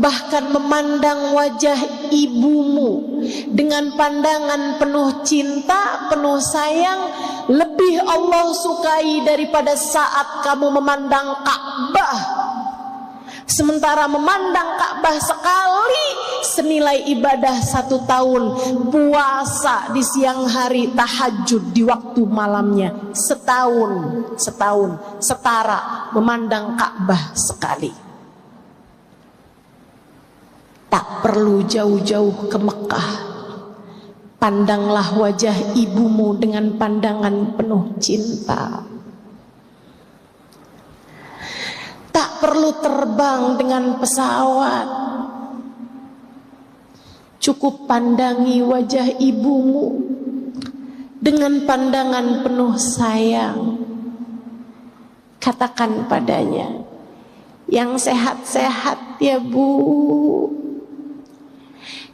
[SPEAKER 1] bahkan memandang wajah ibumu dengan pandangan penuh cinta, penuh sayang, lebih Allah sukai daripada saat kamu memandang Ka'bah. Sementara memandang Ka'bah sekali senilai ibadah 1 tahun, puasa di siang hari, tahajud di waktu malamnya, setahun setara memandang Ka'bah sekali. Tak perlu jauh-jauh ke Mekah. Pandanglah wajah ibumu dengan pandangan penuh cinta. Tak perlu terbang dengan pesawat. Cukup pandangi wajah ibumu dengan pandangan penuh sayang. Katakan padanya, yang sehat-sehat ya Bu,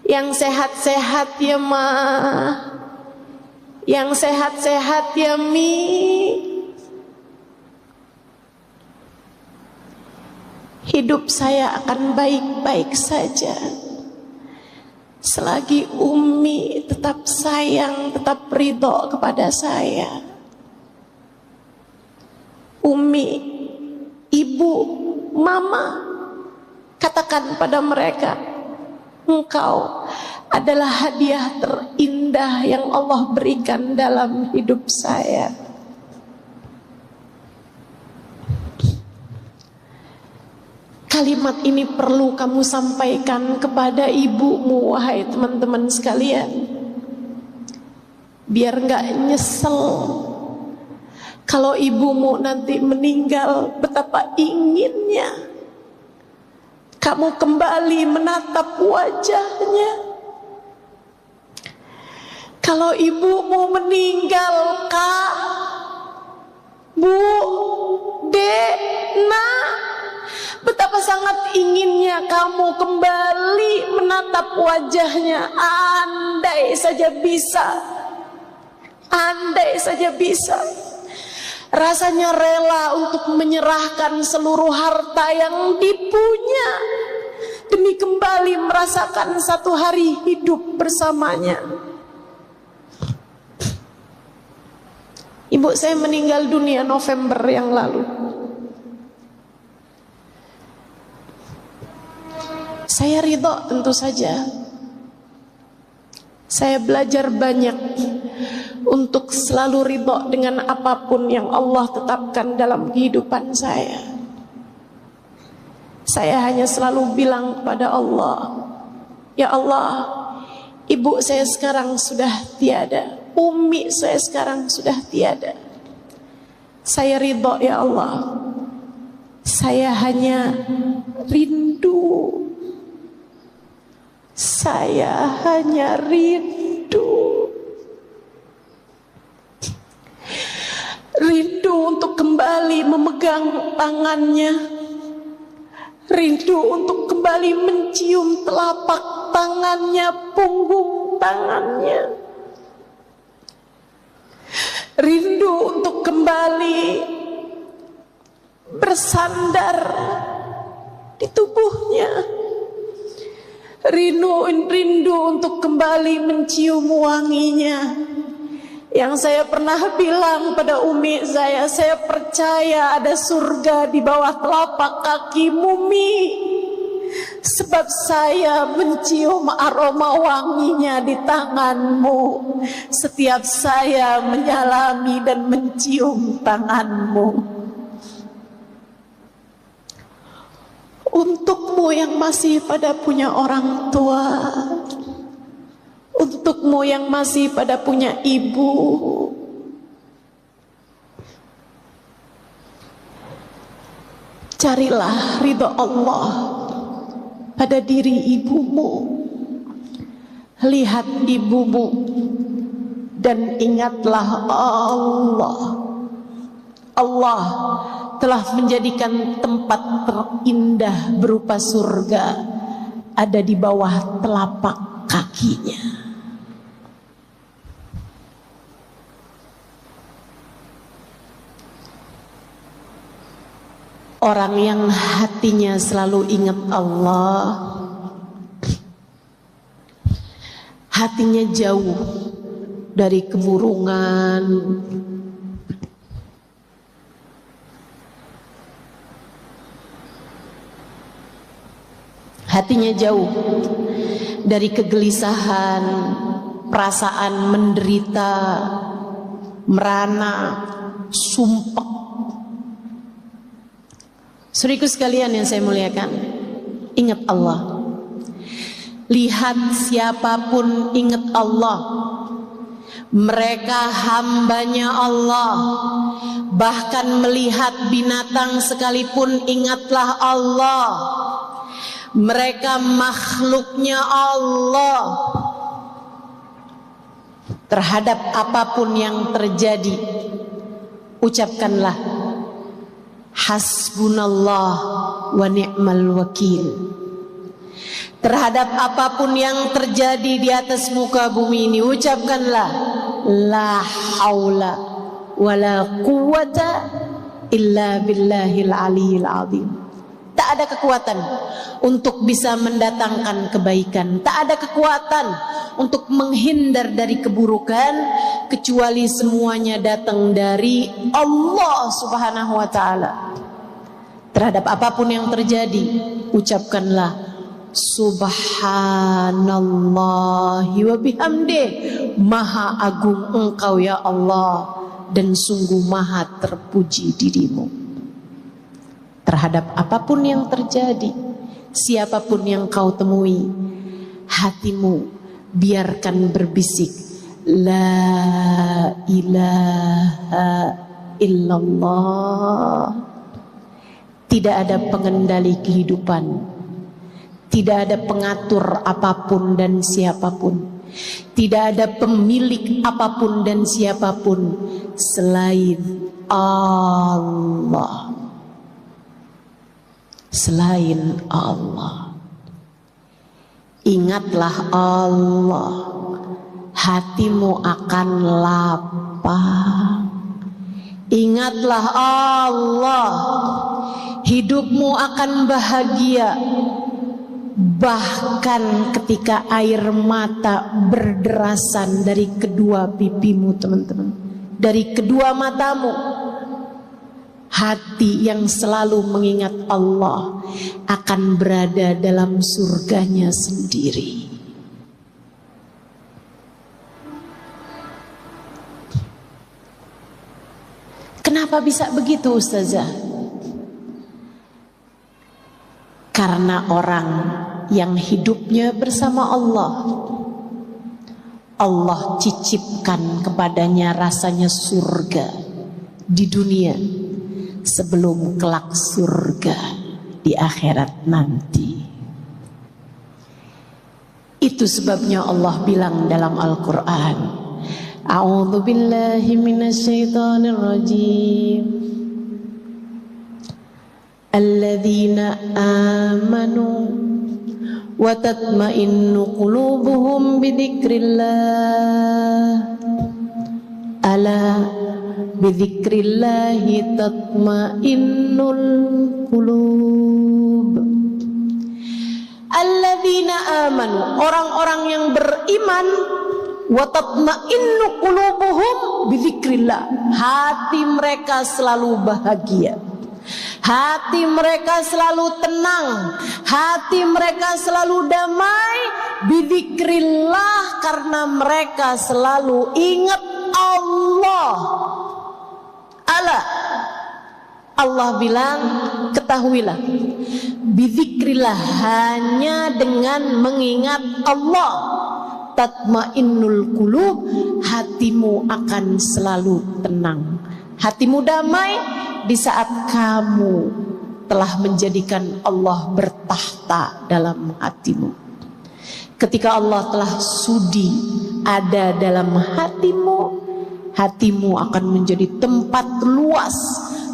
[SPEAKER 1] yang sehat-sehat ya Ma, yang sehat-sehat ya Mi. Hidup saya akan baik-baik saja. selagi Umi tetap sayang, tetap ridho kepada saya, Umi, ibu, mama, katakan pada mereka, engkau adalah hadiah terindah yang Allah berikan dalam hidup saya. Kalimat ini perlu kamu sampaikan kepada ibumu, wahai teman-teman sekalian, biar gak nyesel. Kalau ibumu nanti meninggal, betapa inginnya kamu kembali menatap wajahnya. Kalau ibumu meninggal, Kak, Bu, Dek, Nak, betapa sangat inginnya kamu kembali menatap wajahnya. Andai saja bisa, andai saja bisa, rasanya rela untuk menyerahkan seluruh harta yang dipunya demi kembali merasakan satu hari hidup bersamanya. Ibu saya meninggal dunia November yang lalu. Saya ridho tentu saja. Saya belajar banyak untuk selalu ridho dengan apapun yang Allah tetapkan dalam kehidupan saya. Saya hanya selalu bilang kepada Allah, ya Allah, ibu saya sekarang sudah tiada, Umi saya sekarang sudah tiada. Saya ridho ya Allah. Saya hanya rindu. Saya hanya rindu. Rindu untuk kembali memegang tangannya. Rindu untuk kembali mencium telapak tangannya, punggung tangannya. Rindu untuk kembali bersandar di tubuhnya. Rindu untuk kembali mencium wanginya. Yang saya pernah bilang pada Umi saya percaya ada surga di bawah telapak kaki Umi. Sebab saya mencium aroma wanginya di tanganmu setiap saya menyalami dan mencium tanganmu. Untukmu yang masih pada punya orang tua, untukmu yang masih pada punya ibu, carilah ridho Allah pada diri ibumu. Lihat ibumu dan ingatlah Allah. Allah telah menjadikan tempat terindah berupa surga ada di bawah telapak kakinya. Orang yang hatinya selalu ingat Allah, hatinya jauh dari kemurungan, hatinya jauh dari kegelisahan, perasaan menderita, merana, sumpek. Saudaraku sekalian yang saya muliakan, ingat Allah. Lihat siapapun ingat Allah. Mereka hambanya Allah. Bahkan melihat binatang sekalipun ingatlah Allah. Mereka makhluknya Allah. Terhadap apapun yang terjadi, ucapkanlah hasbunallah wa ni'mal wakil. Terhadap apapun yang terjadi di atas muka bumi ini, ucapkanlah la haula wa la quwata illa billahil aliyil azim. Tak Tak ada kekuatan untuk bisa mendatangkan kebaikan. Tak ada kekuatan untuk menghindar dari keburukan, kecuali semuanya datang dari Allah Subhanahu wa ta'ala. Terhadap apapun yang terjadi, ucapkanlah Subhanallahi wa bihamdih. Maha agung Engkau ya Allah, dan sungguh maha terpuji dirimu. Terhadap apapun yang terjadi, siapapun yang kau temui, hatimu biarkan berbisik La ilaha illallah. Tidak ada pengendali kehidupan, tidak ada pengatur apapun dan siapapun, tidak ada pemilik apapun dan siapapun selain Allah. Selain Allah. Ingatlah Allah, hatimu akan lapang. Ingatlah Allah, hidupmu akan bahagia. Bahkan ketika air mata berderasan dari kedua pipimu, teman-teman, dari kedua matamu, hati yang selalu mengingat Allah akan berada dalam surganya sendiri. Kenapa bisa begitu, Ustazah? Karena orang yang hidupnya bersama Allah, Allah cicipkan kepadanya rasanya surga di dunia sebelum kelak surga di akhirat nanti. Itu sebabnya Allah bilang dalam Al-Quran, A'udzu billahi minasyaitonir rajim. Alladzina amanu wa tatma'innu qulubuhum bidzikrillah. Ala bidzikrillahi tatma'innul qulub. Alladzina amanu, orang-orang yang beriman, wa tatma'innu qulubuhum bidzikrillah, hati mereka selalu bahagia, hati mereka selalu tenang, hati mereka selalu damai, bidzikrillah, karena mereka selalu ingat Allah. Allah bilang, ketahuilah, bidzikrillah, hanya dengan mengingat Allah, tatmainnul qulub, hatimu akan selalu tenang, hatimu damai di saat kamu telah menjadikan Allah bertahta dalam hatimu. Ketika Allah telah sudi ada dalam hatimu, hatimu akan menjadi tempat luas,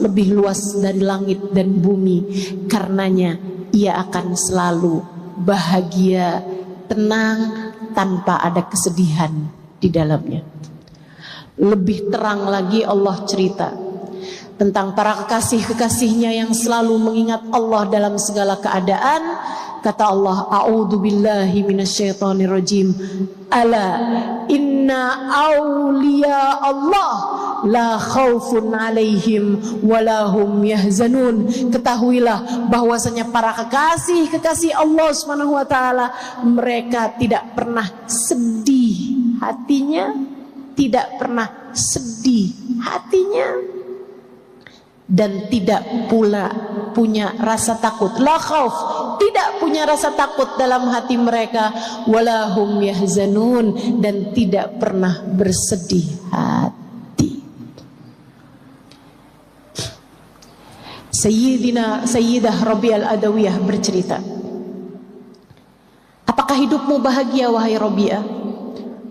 [SPEAKER 1] lebih luas dari langit dan bumi. Karenanya ia akan selalu bahagia, tenang, tanpa ada kesedihan di dalamnya. Lebih terang lagi Allah cerita tentang para kekasih-kekasihnya yang selalu mengingat Allah dalam segala keadaan. Kata Allah, A'udzu billahi minasyaitonir rajim. Ala inna awliya Allah la khaufun alaihim walahum yahzanun. Ketahuilah bahwasanya para kekasih-kekasih Allah Subhanahu wa taala, mereka tidak pernah sedih hatinya, tidak pernah sedih hatinya, dan tidak pula punya rasa takut. La khauf, tidak punya rasa takut dalam hati mereka. Walahum yahzanun, dan tidak pernah bersedih hati. Sayyidah Rabi'ah Al-Adawiyah bercerita, apakah hidupmu bahagia wahai Rabi'ah?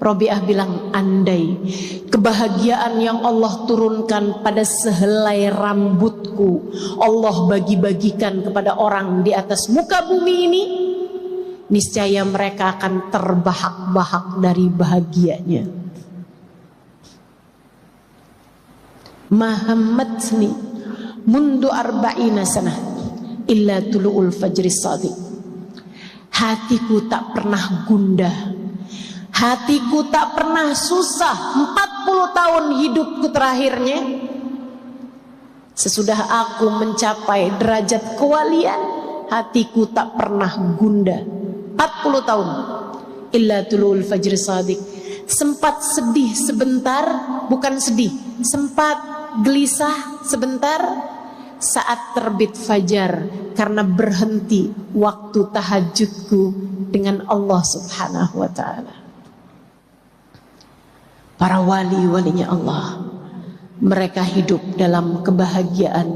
[SPEAKER 1] Rabi'ah bilang, andai kebahagiaan yang Allah turunkan pada sehelai rambutku Allah bagi-bagikan kepada orang di atas muka bumi ini, niscaya mereka akan terbahak-bahak dari bahagianya. Mahammatni mundu arba'ina sanah illa tulu'ul fajri shadiq. Hatiku tak pernah gundah, hatiku tak pernah susah 40 tahun hidupku terakhirnya. Sesudah aku mencapai derajat kewalian, hatiku tak pernah gundah 40 tahun. Illa tulu'ul fajri shadiq. Sempat sedih sebentar, bukan sedih, sempat gelisah sebentar saat terbit fajar, karena berhenti waktu tahajudku dengan Allah Subhanahu wa ta'ala. Para wali-walinya Allah, mereka hidup dalam kebahagiaan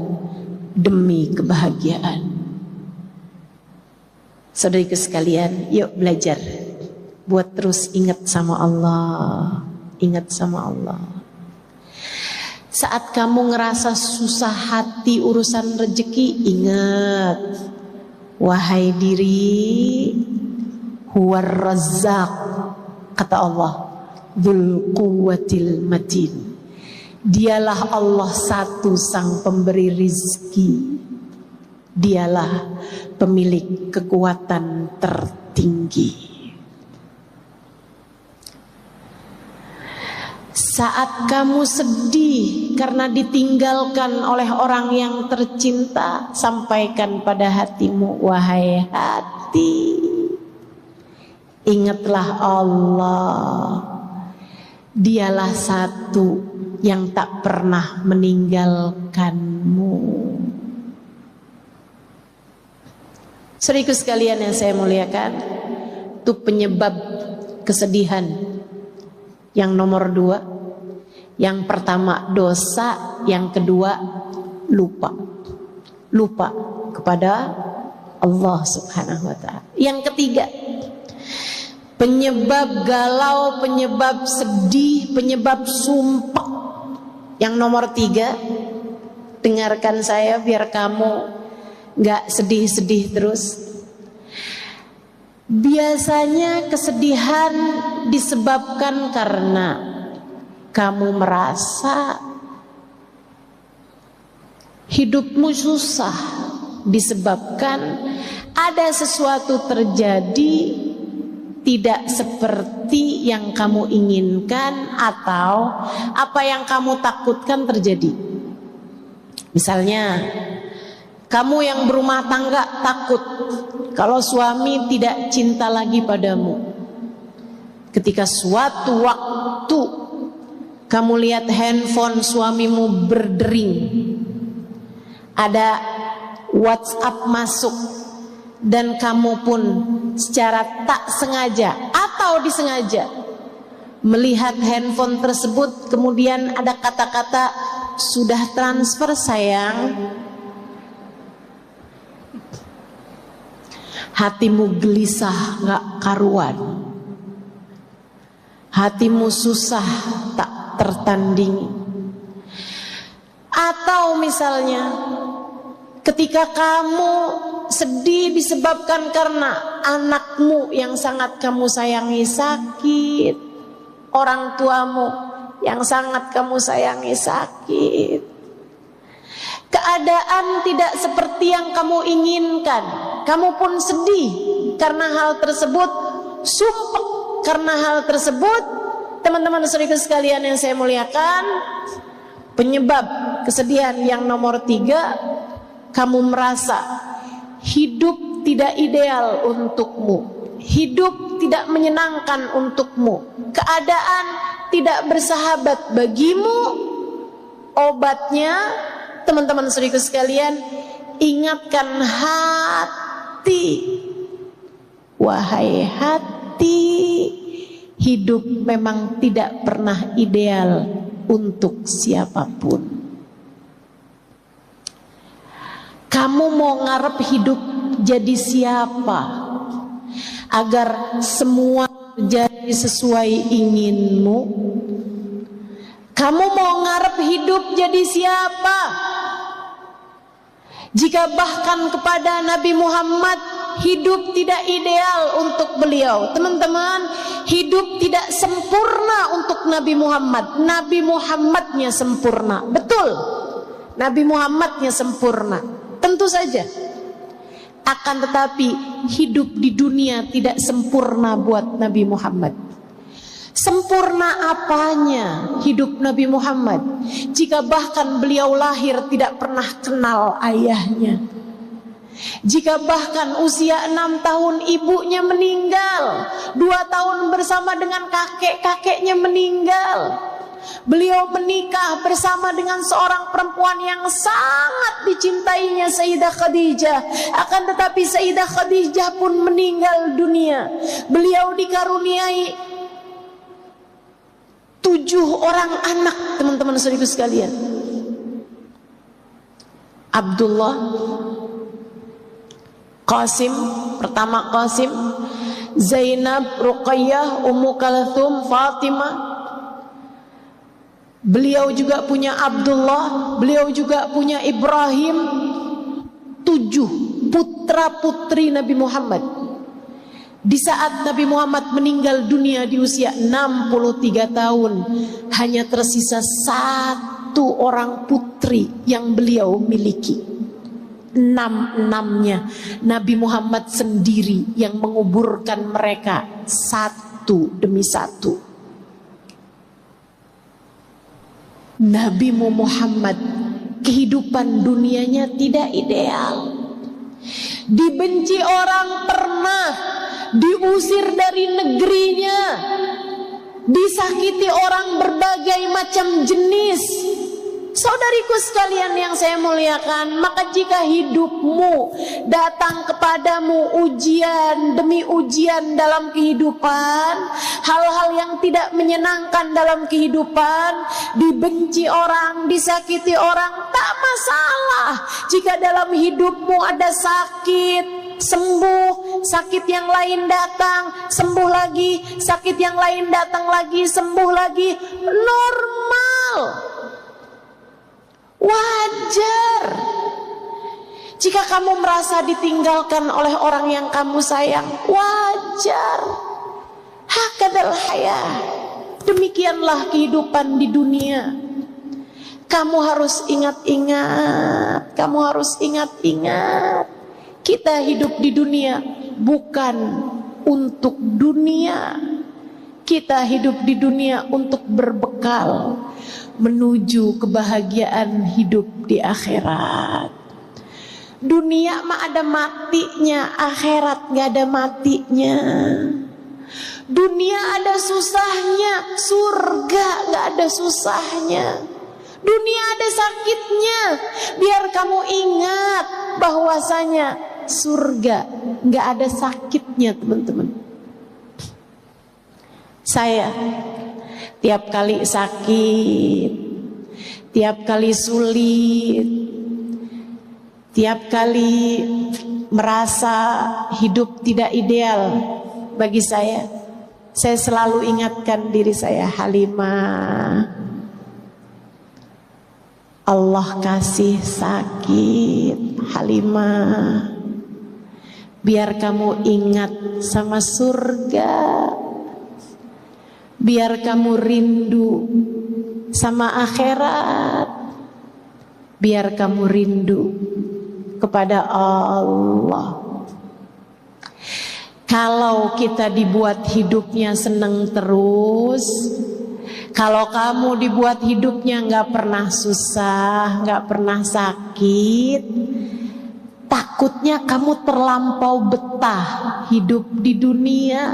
[SPEAKER 1] demi kebahagiaan. Saudariku sekalian, yuk belajar buat terus ingat sama Allah, ingat sama Allah. Saat kamu ngerasa susah hati urusan rezeki, ingat, wahai diri, huwar razzaq, kata Allah, dzul quwwatil matin. Dialah Allah satu sang pemberi rizki, dialah pemilik kekuatan tertinggi. Saat kamu sedih karena ditinggalkan oleh orang yang tercinta, sampaikan pada hatimu, wahai hati, ingatlah Allah, dialah satu yang tak pernah meninggalkanmu. Saudaraku sekalian yang saya muliakan, itu penyebab kesedihan. Yang nomor 2, yang pertama dosa, yang kedua lupa kepada Allah Subhanahu wa ta'ala. Yang ketiga, penyebab galau, penyebab sedih, penyebab sumpah. Yang nomor 3, dengarkan saya biar kamu gak sedih-sedih terus. Biasanya kesedihan disebabkan karena kamu merasa hidupmu susah, disebabkan ada sesuatu terjadi tidak seperti yang kamu inginkan atau apa yang kamu takutkan terjadi. Misalnya, kamu yang berumah tangga takut kalau suami tidak cinta lagi padamu. Ketika suatu waktu kamu lihat handphone suamimu berdering, ada WhatsApp masuk, dan kamu pun secara tak sengaja atau disengaja melihat handphone tersebut, kemudian ada kata-kata, sudah transfer sayang. Hatimu gelisah gak karuan, hatimu susah tak tertandingi. Atau misalnya ketika kamu sedih disebabkan karena anakmu yang sangat kamu sayangi sakit, orang tuamu yang sangat kamu sayangi sakit, keadaan tidak seperti yang kamu inginkan, kamu pun sedih karena hal tersebut, sumpah karena hal tersebut. Teman-teman saudara sekalian yang saya muliakan, penyebab kesedihan yang nomor 3, kamu merasa hidup tidak ideal untukmu, hidup tidak menyenangkan untukmu, keadaan tidak bersahabat bagimu. Obatnya, teman-teman saudara sekalian, ingatkan hati, wahai hati, hidup memang tidak pernah ideal untuk siapapun. Kamu mau ngarep hidup jadi siapa agar semua jadi sesuai inginmu? Kamu mau ngarep hidup jadi siapa jika bahkan kepada Nabi Muhammad hidup tidak ideal untuk beliau? Teman-teman, hidup tidak sempurna untuk Nabi Muhammad. Nabi Muhammadnya sempurna, betul, Nabi Muhammadnya sempurna, tentu saja. Akan tetapi hidup di dunia tidak sempurna buat Nabi Muhammad. Sempurna apanya hidup Nabi Muhammad jika bahkan beliau lahir tidak pernah kenal ayahnya? Jika bahkan usia 6 tahun ibunya meninggal, 2 tahun bersama dengan kakek-kakeknya meninggal. Beliau menikah bersama dengan seorang perempuan yang sangat dicintainya, Sayyidah Khadijah. Akan tetapi Sayyidah Khadijah pun meninggal dunia. Beliau dikaruniai 7 orang anak, teman-teman saudaraku sekalian. Abdullah, Qasim, pertama Qasim, Zainab, Ruqayyah, Ummu Kalthum, Fatimah. Beliau juga punya Abdullah, beliau juga punya Ibrahim. 7 putra putri Nabi Muhammad. Di saat Nabi Muhammad meninggal dunia di usia 63 tahun, hanya tersisa 1 orang putri yang beliau miliki. 6-6-nya Nabi Muhammad sendiri yang menguburkan mereka satu demi satu. Nabi Muhammad kehidupan dunianya tidak ideal. Dibenci orang pernah, diusir dari negerinya, disakiti orang berbagai macam jenis. Saudariku sekalian yang saya muliakan, maka jika hidupmu datang kepadamu ujian demi ujian dalam kehidupan, hal-hal yang tidak menyenangkan dalam kehidupan, dibenci orang, disakiti orang, tak masalah. Jika dalam hidupmu ada sakit, sembuh, sakit yang lain datang, sembuh lagi, sakit yang lain datang lagi, sembuh lagi, normal. Wajar. Jika kamu merasa ditinggalkan oleh orang yang kamu sayang, wajar. Hakadal hayat. Demikianlah kehidupan di dunia. Kamu harus ingat-ingat, kamu harus ingat-ingat. Kita hidup di dunia bukan untuk dunia. Kita hidup di dunia untuk berbekal menuju kebahagiaan hidup di akhirat. Dunia mah ada matinya, akhirat gak ada matinya. Dunia ada susahnya, surga gak ada susahnya. Dunia ada sakitnya, biar kamu ingat bahwasanya surga gak ada sakitnya, teman-teman. Saya tiap kali sakit, tiap kali sulit, tiap kali merasa hidup tidak ideal bagi saya selalu ingatkan diri saya, Halimah, Allah kasih sakit, Halimah, biar kamu ingat sama surga, biar kamu rindu sama akhirat, biar kamu rindu kepada Allah. Kalau kita dibuat hidupnya senang terus, kalau kamu dibuat hidupnya gak pernah susah, gak pernah sakit, takutnya kamu terlampau betah hidup di dunia.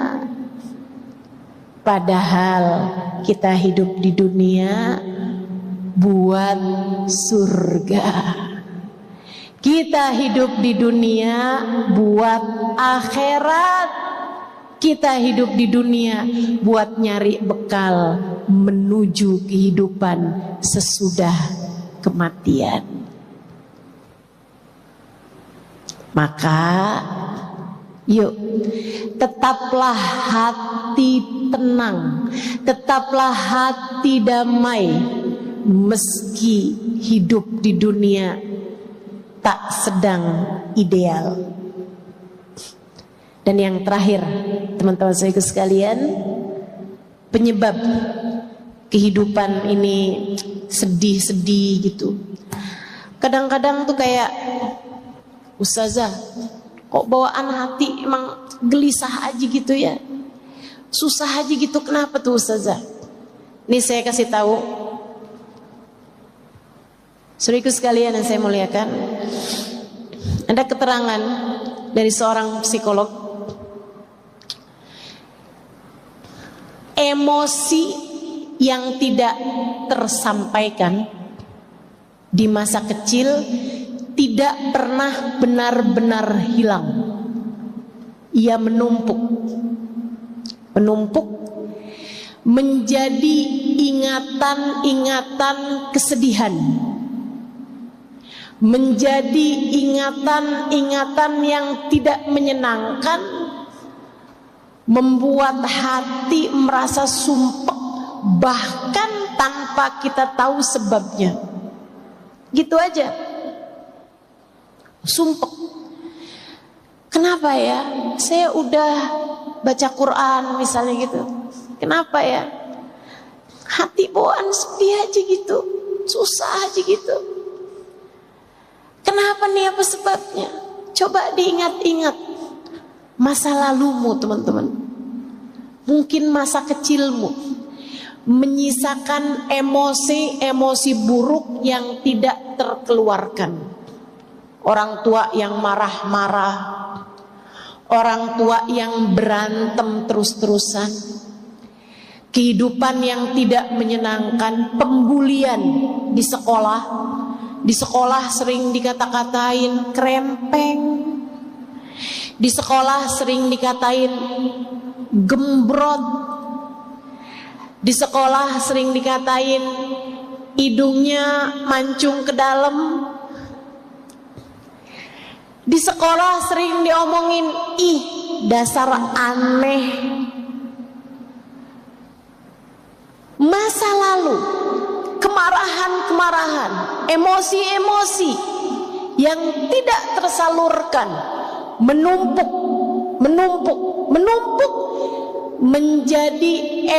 [SPEAKER 1] Padahal kita hidup di dunia buat surga. Kita hidup di dunia buat akhirat. Kita hidup di dunia buat nyari bekal menuju kehidupan sesudah kematian. Maka yuk, tetaplah hati tenang, tetaplah hati damai, meski hidup di dunia tak sedang ideal. Dan yang terakhir, teman-teman saya sekalian, penyebab kehidupan ini sedih-sedih gitu. Kadang-kadang tuh kayak, Ustazah, Kok bawaan hati emang gelisah aja gitu ya, susah aja gitu. Kenapa tuh Ustazah? Ini saya kasih tahu, saudaraku sekalian yang saya muliakan, ada keterangan dari seorang psikolog. Emosi yang tidak tersampaikan di masa kecil tidak pernah benar-benar hilang. Ia menumpuk menjadi ingatan-ingatan kesedihan, menjadi ingatan-ingatan yang tidak menyenangkan, membuat hati merasa sumpek bahkan tanpa kita tahu sebabnya. Gitu aja, sumpek. Kenapa ya? Saya udah baca Quran misalnya gitu. Kenapa ya? Hati bawaan sepi aja gitu, susah aja gitu. Kenapa nih, apa sebabnya? Coba diingat-ingat masa lalumu teman-teman. Mungkin masa kecilmu menyisakan emosi-emosi buruk yang tidak terkeluarkan. Orang tua yang marah-marah, orang tua yang berantem terus-terusan, kehidupan yang tidak menyenangkan, pembulian di sekolah. Di sekolah sering dikata-katain krempeng, di sekolah sering dikatain gembrot, di sekolah sering dikatain hidungnya mancung ke dalam. Di sekolah sering diomongin, ih dasar aneh. Masa lalu, kemarahan-kemarahan, emosi-emosi yang tidak tersalurkan menumpuk menjadi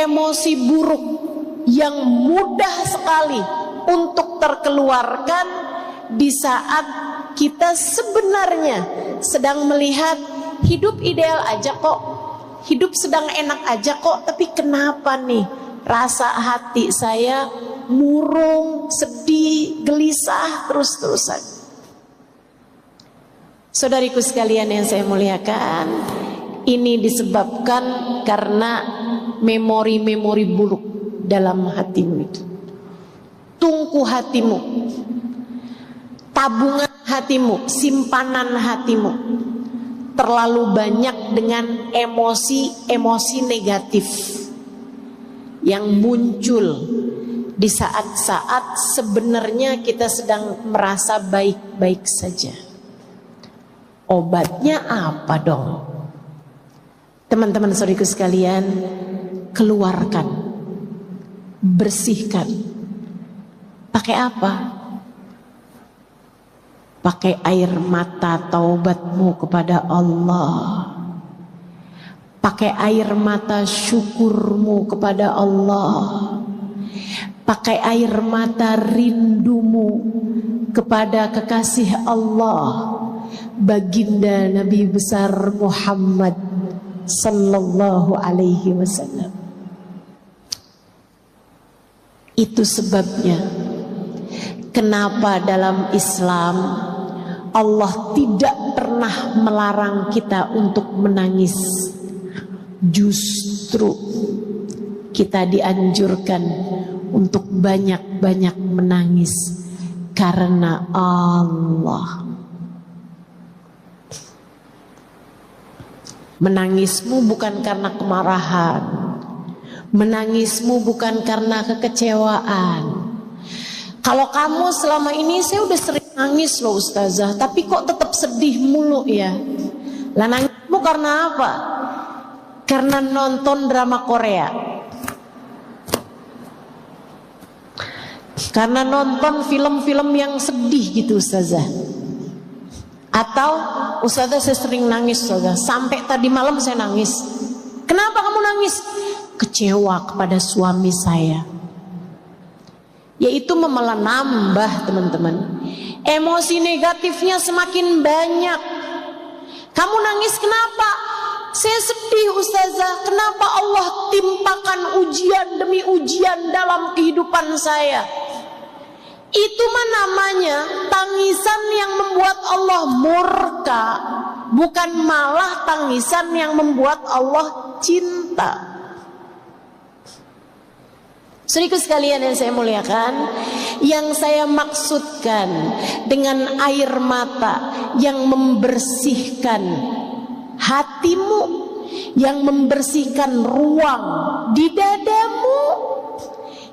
[SPEAKER 1] emosi buruk yang mudah sekali untuk terkeluarkan di saat kita sebenarnya sedang melihat hidup ideal aja kok, hidup sedang enak aja kok, tapi kenapa nih rasa hati saya murung, sedih, gelisah terus-terusan. Saudariku sekalian yang saya muliakan, ini disebabkan karena memori-memori buruk dalam hatimu itu. Tungku hatimu, tabungan hatimu, simpanan hatimu terlalu banyak dengan emosi-emosi negatif yang muncul di saat-saat sebenarnya kita sedang merasa baik-baik saja. Obatnya apa dong? Teman-teman saudaraku sekalian, keluarkan, bersihkan. Pakai apa? Pakai air mata taubatmu kepada Allah. Pakai air mata syukurmu kepada Allah. Pakai air mata rindumu kepada kekasih Allah, baginda Nabi besar Muhammad sallallahu alaihi wasallam. Itu sebabnya kenapa dalam Islam Allah tidak pernah melarang kita untuk menangis. Justru kita dianjurkan untuk banyak-banyak menangis karena Allah. Menangismu bukan karena kemarahan, menangismu bukan karena kekecewaan. Kalau kamu selama ini, saya udah sering nangis loh Ustazah, tapi kok tetap sedih mulu ya. Lah nangismu karena apa? Karena nonton drama Korea, karena nonton film-film yang sedih gitu Ustazah. Atau Ustazah saya sering nangis Ustazah, sampai tadi malam saya nangis. Kenapa kamu nangis? Kecewa kepada suami saya. Yaitu malah nambah teman-teman. Emosi negatifnya semakin banyak. Kamu nangis kenapa? Saya sedih Ustazah, kenapa Allah timpakan ujian demi ujian dalam kehidupan saya? Itu mah namanya tangisan yang membuat Allah murka, bukan malah tangisan yang membuat Allah cinta. Saudaraku sekalian yang saya muliakan, yang saya maksudkan dengan air mata yang membersihkan hatimu, yang membersihkan ruang di dadamu,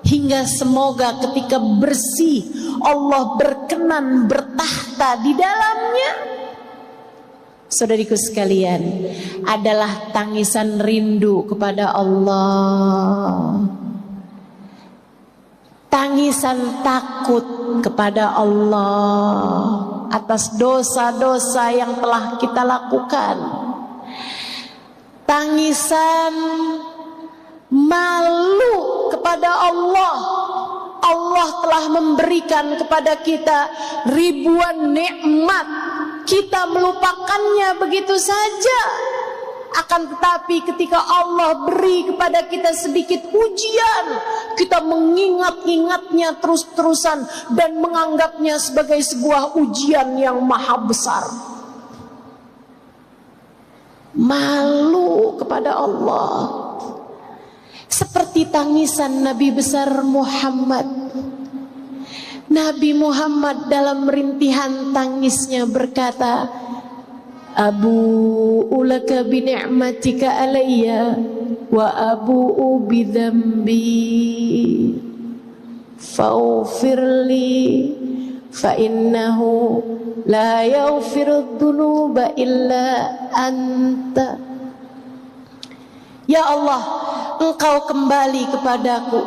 [SPEAKER 1] hingga semoga ketika bersih Allah berkenan bertahta di dalamnya. Saudariku sekalian, adalah tangisan rindu kepada Allah, tangisan takut kepada Allah atas dosa-dosa yang telah kita lakukan, tangisan malu kepada Allah. Allah telah memberikan kepada kita ribuan nikmat, kita melupakannya begitu saja. Akan tetapi ketika Allah beri kepada kita sedikit ujian, kita mengingat-ingatnya terus-terusan dan menganggapnya sebagai sebuah ujian yang maha besar. Malu kepada Allah, seperti tangisan Nabi besar Muhammad. Nabi Muhammad dalam rintihan tangisnya berkata, Abu'u laka bi ni'matika alayya wa abu'u bi dhanbi faghfirli fa innahu la yaghfiru dhunuba illa anta. Ya Allah, Engkau kembali kepadaku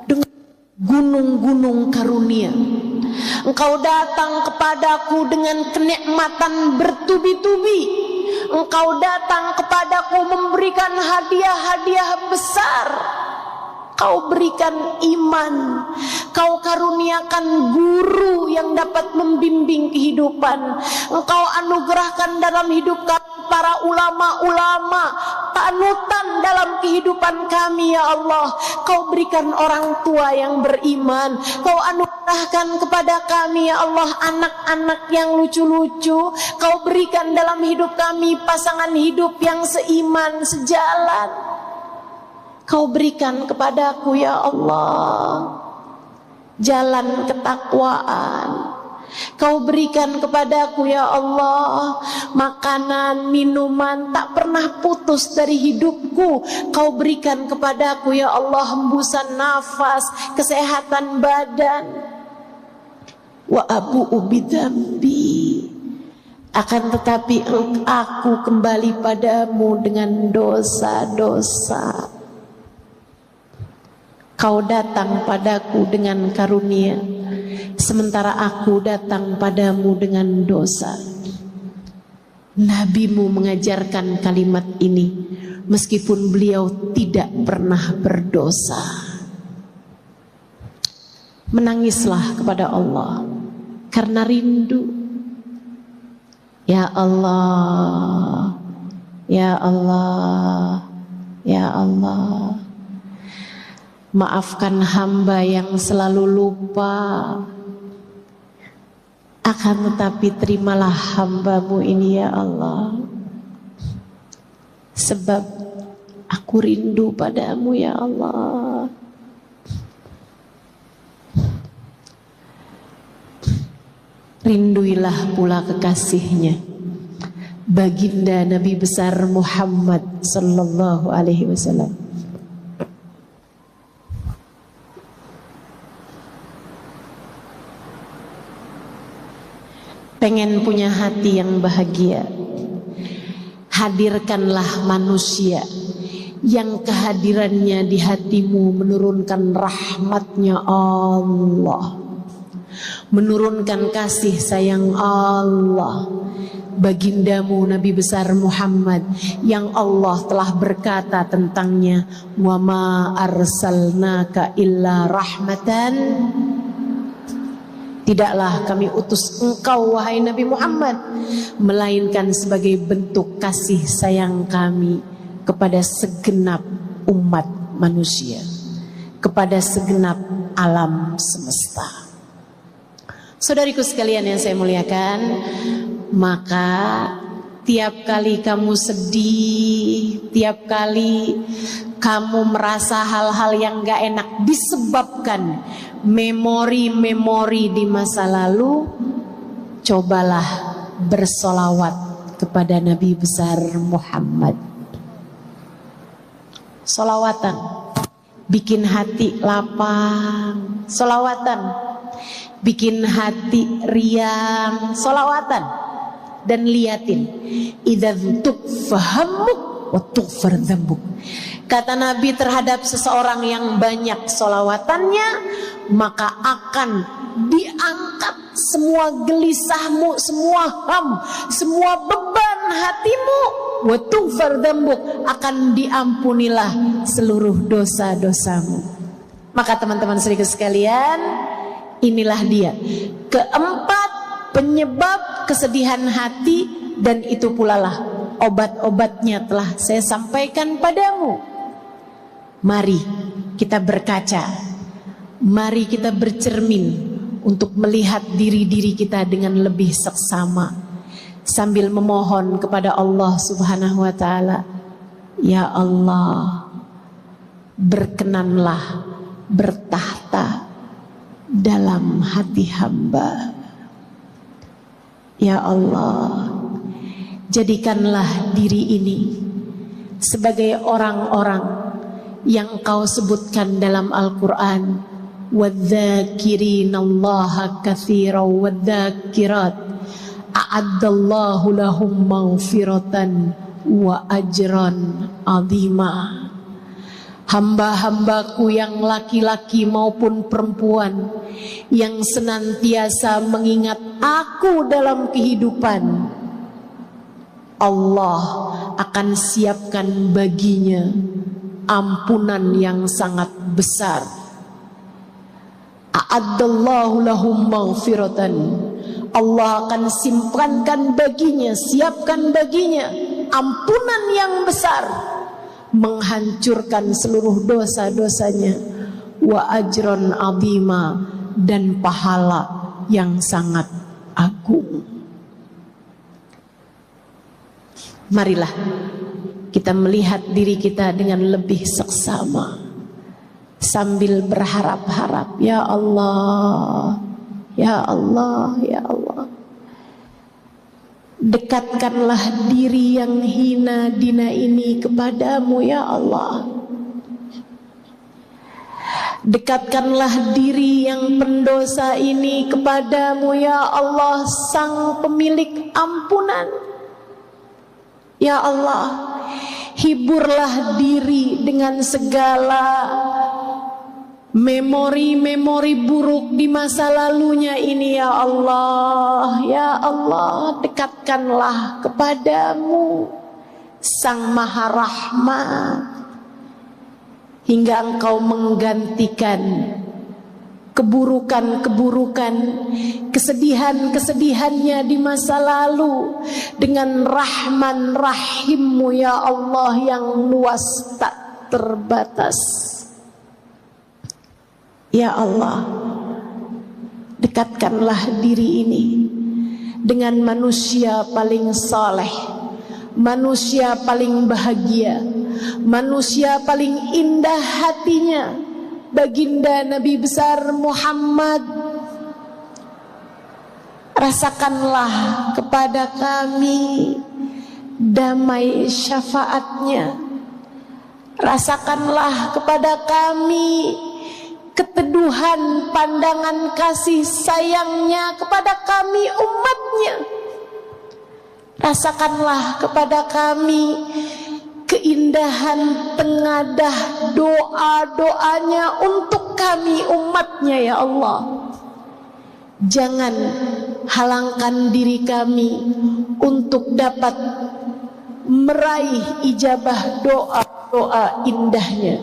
[SPEAKER 1] dengan gunung-gunung karunia. Engkau datang kepadaku dengan kenikmatan bertubi-tubi. Engkau datang kepadaku memberikan hadiah-hadiah besar. Kau berikan iman, kau karuniakan guru yang dapat membimbing kehidupan. Engkau anugerahkan dalam hidup kami para ulama-ulama, panutan dalam kehidupan kami ya Allah. Kau berikan orang tua yang beriman, kau anugerahkan kepada kami ya Allah anak-anak yang lucu-lucu. Kau berikan dalam hidup kami pasangan hidup yang seiman, sejalan. Kau berikan kepadaku ya Allah jalan ketakwaan. Kau berikan kepadaku ya Allah makanan, minuman tak pernah putus dari hidupku. Kau berikan kepadaku ya Allah hembusan nafas, kesehatan badan. Wa abu'u bidzambi, akan tetapi aku kembali padamu dengan dosa-dosa. Kau datang padaku dengan karunia, sementara aku datang padamu dengan dosa. Nabimu mengajarkan kalimat ini meskipun beliau tidak pernah berdosa. Menangislah kepada Allah karena rindu. Ya Allah, ya Allah, ya Allah, maafkan hamba yang selalu lupa. Akan tetapi terimalah hambamu ini ya Allah, sebab aku rindu padamu ya Allah. Rinduilah pula kekasihnya, baginda Nabi besar Muhammad sallallahu alaihi wasallam. Pengen punya hati yang bahagia, hadirkanlah manusia yang kehadirannya di hatimu menurunkan rahmatnya Allah, menurunkan kasih sayang Allah. Bagindamu Nabi besar Muhammad yang Allah telah berkata tentangnya, wa ma arsalnaka illa rahmatan Tidaklah kami utus engkau wahai Nabi Muhammad melainkan sebagai bentuk kasih sayang kami kepada segenap umat manusia, kepada segenap alam semesta. Saudariku sekalian yang saya muliakan, maka tiap kali kamu sedih, tiap kali kamu merasa hal-hal yang gak enak disebabkan memori-memori di masa lalu, cobalah bersolawat kepada Nabi besar Muhammad. Solawatan bikin hati lapang, solawatan bikin hati riang, solawatan. Dan liatin, idza tukfahamuk wa tughfar dzambuk. Kata Nabi terhadap seseorang yang banyak solawatannya, maka akan diangkat semua gelisahmu, semua ham, semua beban hatimu, wa tughfar dzambuk, akan diampunilah seluruh dosa-dosamu. Maka teman-teman saudara sekalian, inilah dia keempat penyebab kesedihan hati, dan itu pula lah obat-obatnya telah saya sampaikan padamu. Mari kita berkaca, mari kita bercermin untuk melihat diri-diri kita dengan lebih seksama, sambil memohon kepada Allah Subhanahu wa Ta'ala, ya Allah, berkenanlah bertahta dalam hati hamba. Ya Allah, jadikanlah diri ini sebagai orang-orang yang Kau sebutkan dalam Al-Quran, wadzakirinallaha katsiran wadzakirat a'addallahu lahum maghfiratan wa ajran azima. Hamba-hambaku yang laki-laki maupun perempuan yang senantiasa mengingat aku dalam kehidupan, Allah akan siapkan baginya ampunan yang sangat besar. A'addallahu lahum maghfiratan, Allah akan simpankan baginya, siapkan baginya ampunan yang besar, menghancurkan seluruh dosa-dosanya, wa ajron azima, dan pahala yang sangat agung. Marilah kita melihat diri kita dengan lebih seksama, sambil berharap-harap, ya Allah, ya Allah, ya Allah, dekatkanlah diri yang hina dina ini kepadamu, ya Allah. Dekatkanlah diri yang pendosa ini kepadamu, ya Allah, sang pemilik ampunan. Ya Allah, hiburlah diri dengan segala memori-memori buruk di masa lalunya ini, ya Allah. Ya Allah, dekatkanlah kepadamu Sang Maha Rahmat, hingga Engkau menggantikan keburukan-keburukan, kesedihan-kesedihannya di masa lalu dengan Rahman Rahimmu, ya Allah, yang luas tak terbatas. Ya Allah, dekatkanlah diri ini dengan manusia paling saleh, manusia paling bahagia, manusia paling indah hatinya, Baginda Nabi besar Muhammad. Rasakanlah kepada kami damai syafaatnya, rasakanlah kepada kami keteduhan pandangan kasih sayangnya kepada kami umatnya. Rasakanlah kepada kami keindahan tengadah doa-doanya untuk kami umatnya, ya Allah. Jangan halangkan diri kami untuk dapat meraih ijabah doa-doa indahnya.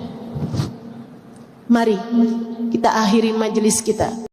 [SPEAKER 1] Mari kita akhiri majelis kita.